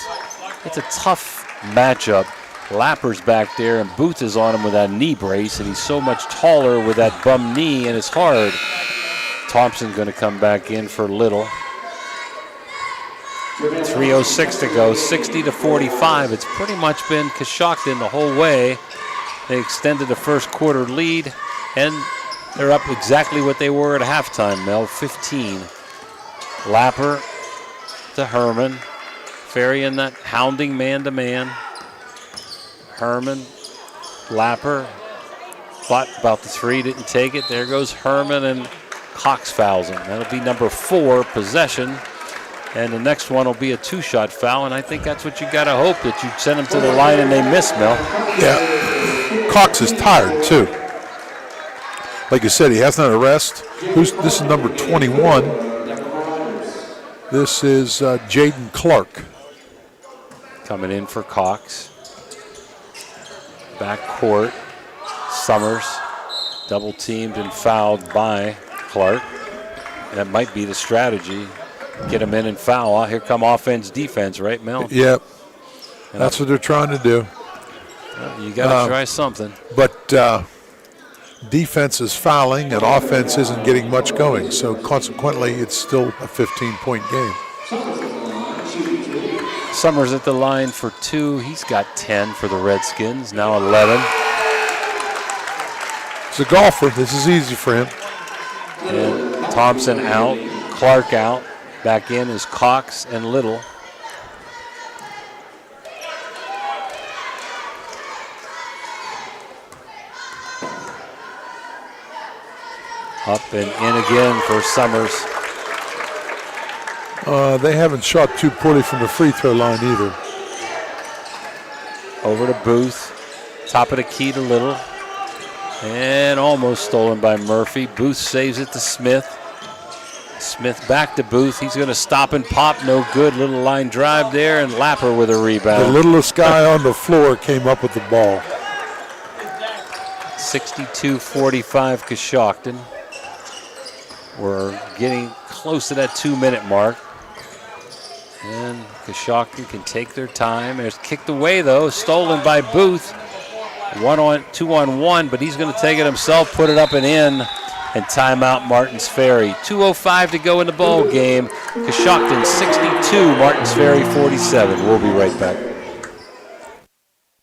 It's a tough matchup. Lapper's back there, and Booth is on him with that knee brace, and he's so much taller with that bum knee, and it's hard. Thompson going to come back in for Little. 3:06 to go, 60-45. It's pretty much been Coshocton the whole way. They extended the first quarter lead, and they're up exactly what they were at halftime, Mel, 15. Lapper to Herman. Ferry in that hounding man-to-man. Herman, Lapper, fought about the 3, didn't take it. There goes Herman, and Cox fouls him. That'll be number 4, possession. And the next one will be a 2-shot foul, and I think that's what you got to hope, that you send them to the line and they miss, Mel. Yeah, Cox is tired, too. Like you said, he hasn't had a rest. This is number 21. This is Jaden Clark. Coming in for Cox. Back court, Summers, double teamed and fouled by Clark. That might be the strategy. Get him in and foul. Here come offense, defense, right, Mel? Yep. That's what they're trying to do. Well, you got to try something. But defense is fouling and offense isn't getting much going. So consequently, it's still a 15-point game. Summers at the line for 2. He's got 10 for the Redskins, now 11. He's a golfer. This is easy for him. And Thompson out, Clark out. Back in is Cox and Little. Up and in again for Summers. They haven't shot too poorly from the free throw line either. Over to Booth. Top of the key to Little. And almost stolen by Murphy. Booth saves it to Smith. Smith back to Booth. He's going to stop and pop. No good. Little line drive there, and Lapper with a rebound. The littlest guy on the floor came up with the ball. 62-45 Coshocton. We're getting close to that 2-minute mark. And Coshocton can take their time. There's kicked away, though. Stolen by Booth. 2-on-1, but he's going to take it himself, put it up and in. And timeout Martins Ferry. 2:05 to go in the ball game. Coshocton 62, Martins Ferry 47. We'll be right back.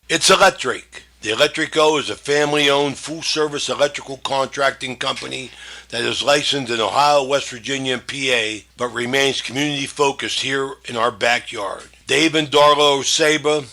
It's electric. The Electric O is a family-owned, full-service electrical contracting company that is licensed in Ohio, West Virginia, and PA, but remains community-focused here in our backyard. Dave and Darla Oseba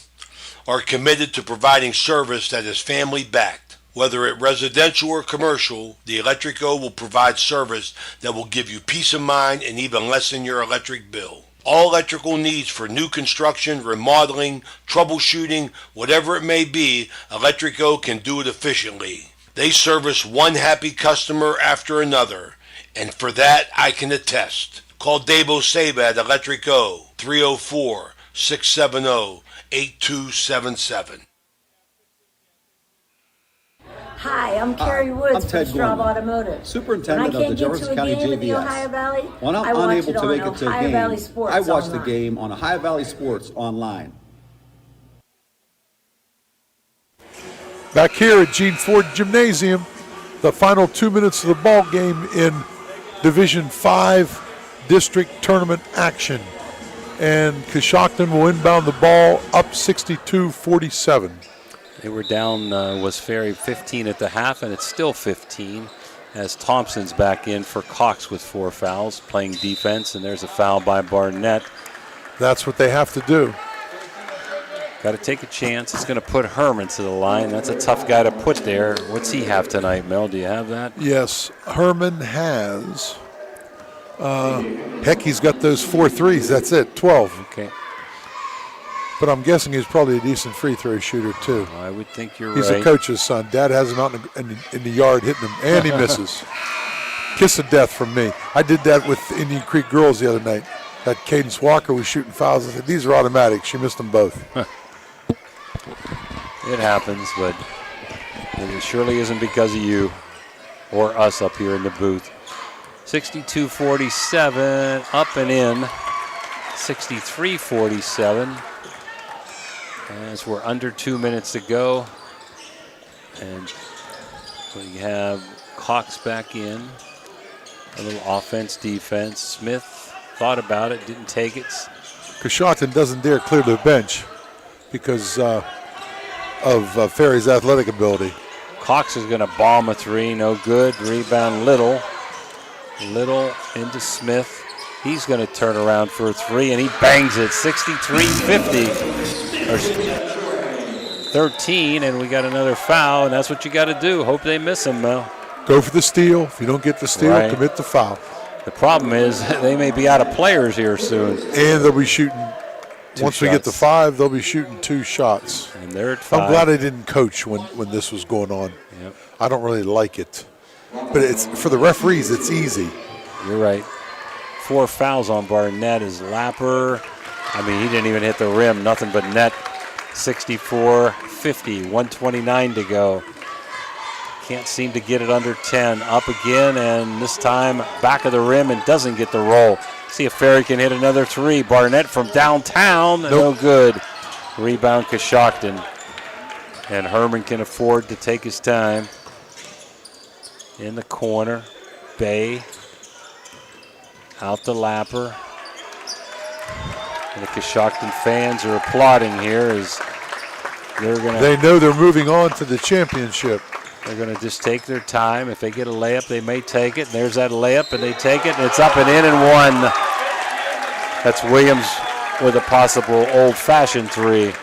are committed to providing service that is family-backed. Whether it residential or commercial, the Electric O will provide service that will give you peace of mind and even lessen your electric bill. All electrical needs for new construction, remodeling, troubleshooting, whatever it may be, Electric O can do it efficiently. They service one happy customer after another, and for that I can attest. Call Dave Oseba at Electric O, 304-670-8277. Hi, I'm Carrie Woods I'm from Ted Straub Gorman, Automotive. Superintendent of the Jefferson County In the JVS. Ohio Valley, When I'm I watch unable it to on make it to a Ohio game, Valley Sports I watch the online. game on Ohio Valley Sports online. Back here at Gene Ford Gymnasium, the final 2 minutes of the ball game in Division 5 district tournament action. And Coshocton will inbound the ball up 62-47. They were down, was Ferry 15 at the half, and it's still 15 as Thompson's back in for Cox with 4 fouls, playing defense, and there's a foul by Barnett. That's what they have to do. Got to take a chance. It's going to put Herman to the line. That's a tough guy to put there. What's he have tonight, Mel? Do you have that? Yes, Herman has, heck, he's got those 4 threes. That's it, 12. Okay. But I'm guessing he's probably a decent free throw shooter, too. I would think you're He's right. a coach's son. Dad has him out in the yard hitting him, and he misses. Kiss of death from me. I did that with Indian Creek girls the other night. That Cadence Walker was shooting fouls. I said, these are automatic. She missed them both. It happens, but it surely isn't because of you or us up here in the booth. 62-47, up and in. 63-47. As we're under 2 minutes to go. And we have Cox back in. A little offense, defense. Smith thought about it, didn't take it. Coshocton doesn't dare clear the bench because of Ferry's athletic ability. Cox is going to bomb a 3, no good. Rebound Little. Little into Smith. He's going to turn around for a 3, and he bangs it. 63-50. Or 13, and we got another foul, and that's what you got to do. Hope they miss him, Mel. Go for the steal. If you don't get the steal, Right. commit the foul. The problem is they may be out of players here soon. And they'll be shooting, once we get to shots. 5, they'll be shooting 2 shots. And they're at 5. I'm glad I didn't coach when this was going on. Yep. I don't really like it. But it's for the referees, it's easy. You're right. 4 fouls on Barnett is Lapper. I mean, he didn't even hit the rim. Nothing but net. 64-50. 129 to go. Can't seem to get it under 10. Up again, and this time back of the rim and doesn't get the roll. See if Ferry can hit another 3. Barnett from downtown. Nope. No good. Rebound Coshocton. And Herman can afford to take his time. In the corner. Bay. Out to Lapper. And the Coshocton fans are applauding here as they're going to... They know they're moving on to the championship. They're going to just take their time. If they get a layup, they may take it. And there's that layup, and they take it, and it's up and in and 1. That's Williams with a possible old-fashioned 3.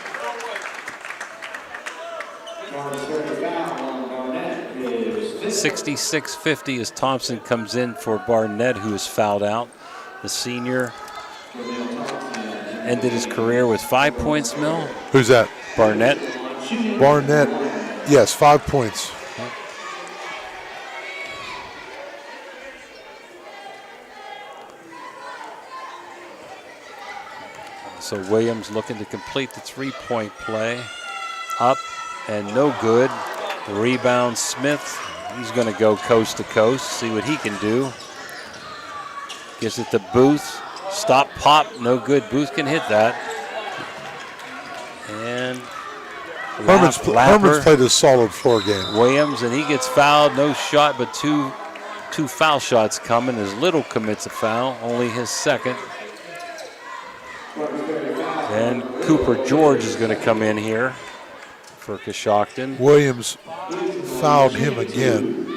$66.50 as Thompson comes in for Barnett, who is fouled out. The senior ended his career with 5 points, Mill. Who's that? Barnett. Barnett, yes, 5 points. So Williams looking to complete the 3-point play. Up and no good. The rebound, Smith. He's going to go coast to coast, see what he can do. Gives it to Booth. Stop, pop, no good. Booth can hit that. And Herman's played a solid floor game. Williams, and he gets fouled. No shot, but two foul shots coming as Little commits a foul, only his second. And Cooper George is going to come in here. for Coshocton. Williams fouled him again.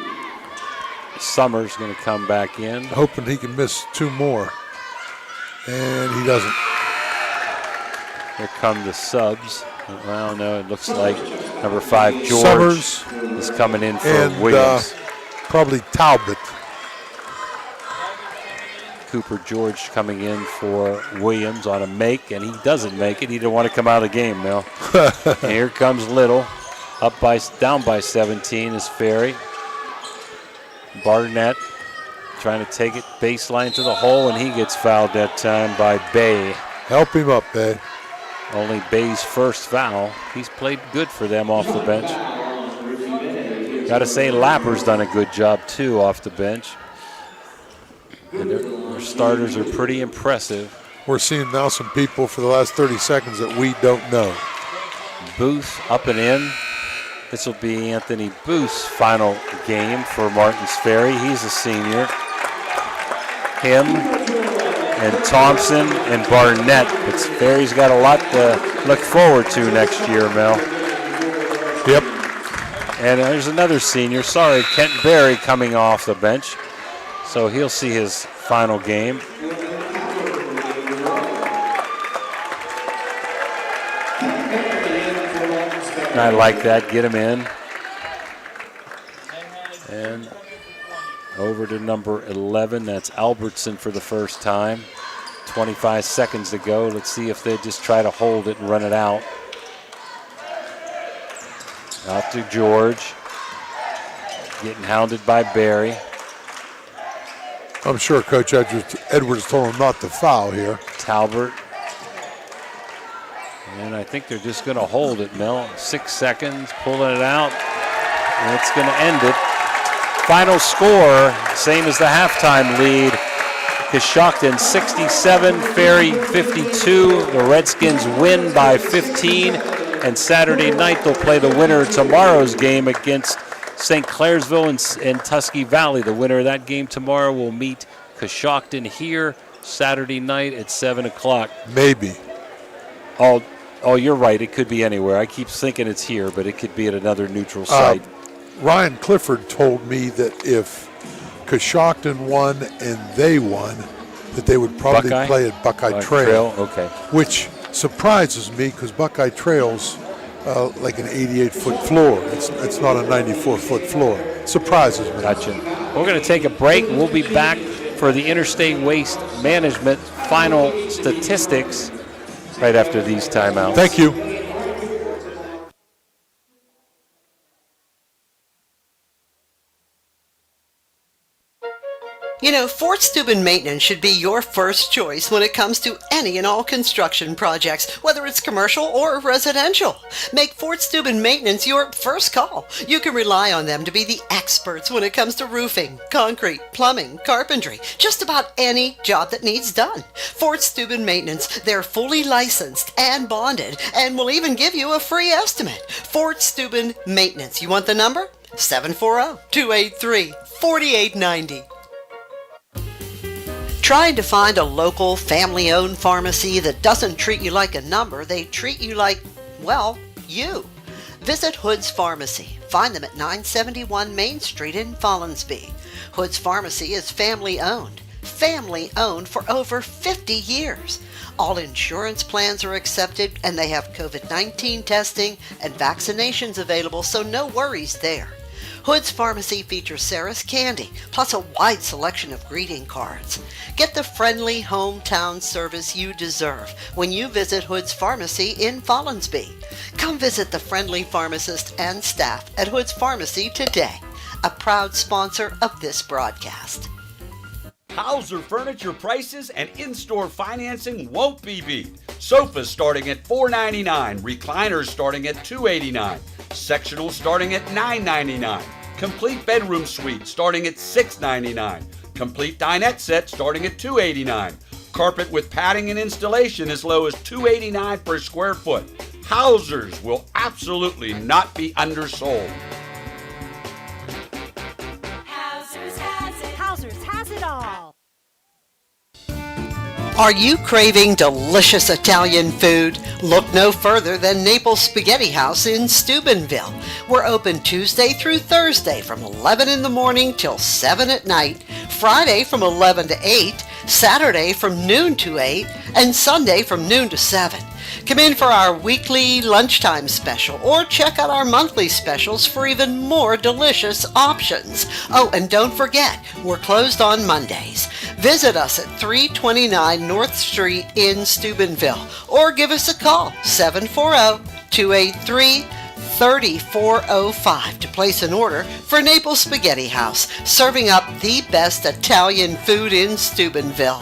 Summers going to come back in. Hoping he can miss 2 more. And he doesn't. Here come the subs. Well, no, it looks like number 5, George, Summers is coming in for and, Williams. Probably Talbot. Cooper George coming in for Williams on a make, and he doesn't make it. He didn't want to come out of the game, Mel. And here comes Little. Down by 17 is Ferry. Barnett trying to take it baseline to the hole, and he gets fouled that time by Bay. Help him up, Bay. Only Bay's first foul. He's played good for them off the bench. Got to say, Lapper's done a good job, too, off the bench. And their starters are pretty impressive. We're seeing now some people for the last 30 seconds that we don't know. Booth up and in. This will be Anthony Booth's final game for Martins Ferry. He's a senior. Him and Thompson and Barnett. But Ferry's got a lot to look forward to next year, Mel. Yep. And there's another senior. Sorry, Kent Berry coming off the bench. So he'll see his final game. I like that. Get him in. And over to number 11. That's Albertson for the first time. 25 seconds to go. Let's see if they just try to hold it and run it out. Out to George. Getting hounded by Barry. I'm sure Coach Edwards told him not to foul here. Talbot. And I think they're just going to hold it, Mel. 6 seconds, pulling it out. And it's going to end it. Final score, same as the halftime lead. Coshocton 67, Ferry 52. The Redskins win by 15. And Saturday night they'll play the winner of tomorrow's game against St. Clairsville and Tusky Valley. The winner of that game tomorrow will meet Coshocton here Saturday night at 7 o'clock. Maybe. Oh, you're right. It could be anywhere. I keep thinking it's here, but it could be at another neutral site. Ryan Clifford told me that if Coshocton won and they won, that they would probably play at Buckeye Trail. Okay. Which surprises me because Buckeye Trail's like an 88-foot floor. It's not a 94-foot floor. It surprises me. Gotcha. We're going to take a break. We'll be back for the Interstate Waste Management final statistics right after these timeouts. Thank you. You know, Fort Steuben Maintenance should be your first choice when it comes to any and all construction projects, whether it's commercial or residential. Make Fort Steuben Maintenance your first call. You can rely on them to be the experts when it comes to roofing, concrete, plumbing, carpentry, just about any job that needs done. Fort Steuben Maintenance, they're fully licensed and bonded and will even give you a free estimate. Fort Steuben Maintenance. You want the number? 740-283-4890. Trying to find a local, family-owned pharmacy that doesn't treat you like a number, they treat you like, well, you. Visit Hood's Pharmacy. Find them at 971 Main Street in Follinsby. Hood's Pharmacy is family-owned. Family-owned for over 50 years. All insurance plans are accepted, and they have COVID-19 testing and vaccinations available, so no worries there. Hood's Pharmacy features Sarah's Candy, plus a wide selection of greeting cards. Get the friendly hometown service you deserve when you visit Hood's Pharmacy in Follinsby. Come visit the friendly pharmacist and staff at Hood's Pharmacy today, a proud sponsor of this broadcast. Hauser Furniture prices and in-store financing won't be beat. Sofas starting at $4.99, recliners starting at $2.89. Sectional starting at $9.99. Complete bedroom suite starting at $6.99. Complete dinette set starting at $2.89. Carpet with padding and installation as low as $2.89 per square foot. Hausers will absolutely not be undersold. Hausers has it. Hausers has it all. Are you craving delicious Italian food? Look no further than Naples Spaghetti House in Steubenville. We're open Tuesday through Thursday from 11 in the morning till 7 at night, Friday from 11 to 8, Saturday from noon to 8, and Sunday from noon to 7. Come in for our weekly lunchtime special or check out our monthly specials for even more delicious options. Oh, and don't forget, we're closed on Mondays. Visit us at 329 North Street in Steubenville or give us a call, 740-283-3405 to place an order for Naples Spaghetti House, serving up the best Italian food in Steubenville.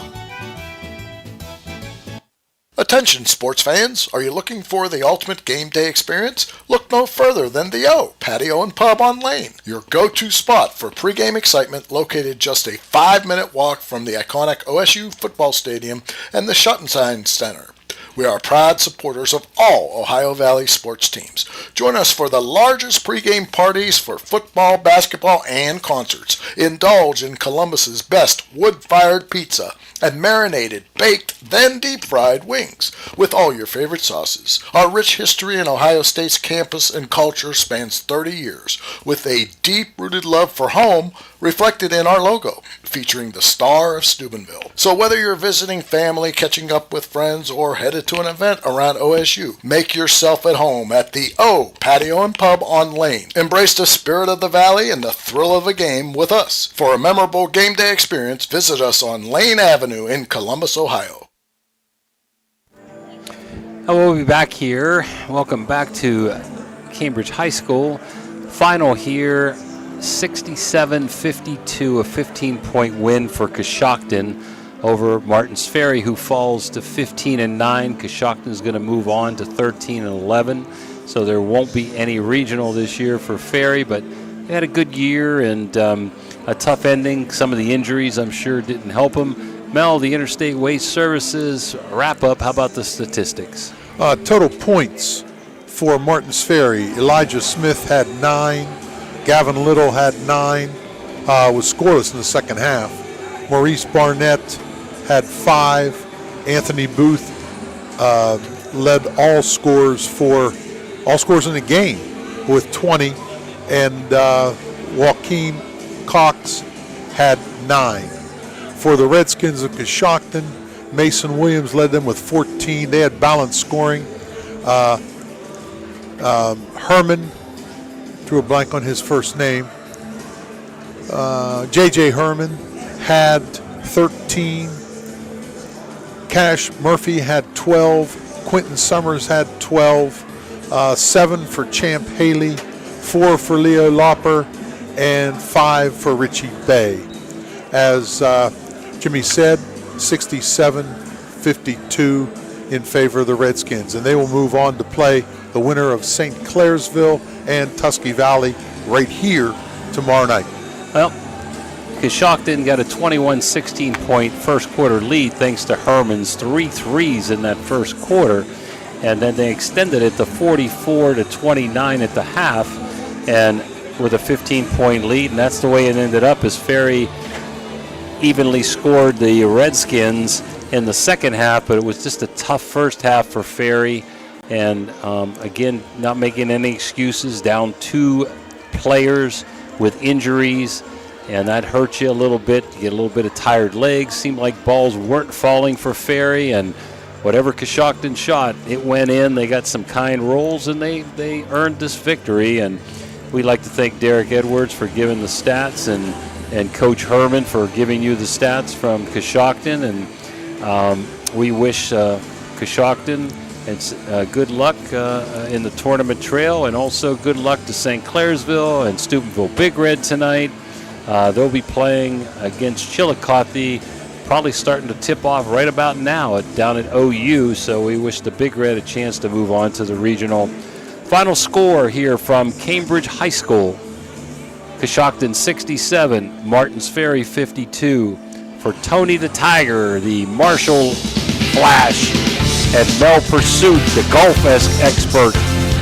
Attention sports fans, are you looking for the ultimate game day experience? Look no further than the O Patio and Pub on Lane, your go-to spot for pregame excitement, located just a 5-minute walk from the iconic OSU football stadium and the Schottenstein Center. We are proud supporters of all Ohio Valley sports teams. Join us for the largest pregame parties for football, basketball, and concerts. Indulge in Columbus's best wood-fired pizza and marinated, baked, then deep-fried wings with all your favorite sauces. Our rich history in Ohio State's campus and culture spans 30 years, with a deep-rooted love for home reflected in our logo, featuring the Star of Steubenville. So whether you're visiting family, catching up with friends, or headed to an event around OSU, make yourself at home at the O Patio and Pub on Lane. Embrace the spirit of the Valley and the thrill of a game with us. For a memorable game day experience, visit us on Lane Avenue in Columbus, Ohio. We'll be back here. Welcome back to Cambridge High School. Final here, 67-52, a 15-point win for Coshocton over Martins Ferry, who falls to 15-9. Coshocton is going to move on to 13-11, so there won't be any regional this year for Ferry, but they had a good year and a tough ending. Some of the injuries, I'm sure, didn't help them. Mel, the Interstate Waste Services wrap-up, how about the statistics? Total points for Martins Ferry. Elijah Smith had 9. Gavin Little had 9. Was scoreless in the second half. Maurice Barnett had 5. Anthony Booth led all scores in the game with 20. And Joaquin Cox had 9. For the Redskins of Coshocton, Mason Williams led them with 14. They had balanced scoring. Herman, drew a blank on his first name. J.J. Herman had 13. Cash Murphy had 12. Quentin Summers had 12. 7 for Champ Haley. 4 for Leo Lopper. And 5 for Richie Bay. As Jimmy said, 67-52 in favor of the Redskins. And they will move on to play the winner of St. Clairsville and Tusky Valley right here tomorrow night. Well, Coshocton got a 21-16 point first quarter lead thanks to Herman's 3 threes in that first quarter. And then they extended it to 44-29 at the half and with a 15-point lead. And that's the way it ended up, as Ferry evenly scored the Redskins in the second half, but it was just a tough first half for Ferry. And again, not making any excuses, down 2 players with injuries, and that hurts you a little bit. You get a little bit of tired legs. Seemed like balls weren't falling for Ferry, and whatever Coshocton shot, it went in. They got some kind rolls, and they earned this victory. And we'd like to thank Derek Edwards for giving the stats, and Coach Herman for giving you the stats from Coshocton. And we wish Coshocton good luck in the tournament trail, and also good luck to St. Clairsville and Steubenville Big Red tonight. They'll be playing against Chillicothe, probably starting to tip off right about now down at OU, so we wish the Big Red a chance to move on to the regional. Final score here from Cambridge High School. Coshocton 67, Martins Ferry 52. For Tony the Tiger, the Marshall Flash, and Mel Pursuit, the golf expert,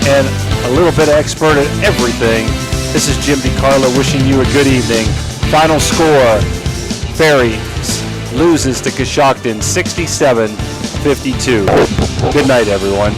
and a little bit of expert at everything, this is Jim DiCarlo wishing you a good evening. Final score, Ferry loses to Coshocton 67-52. Good night, everyone.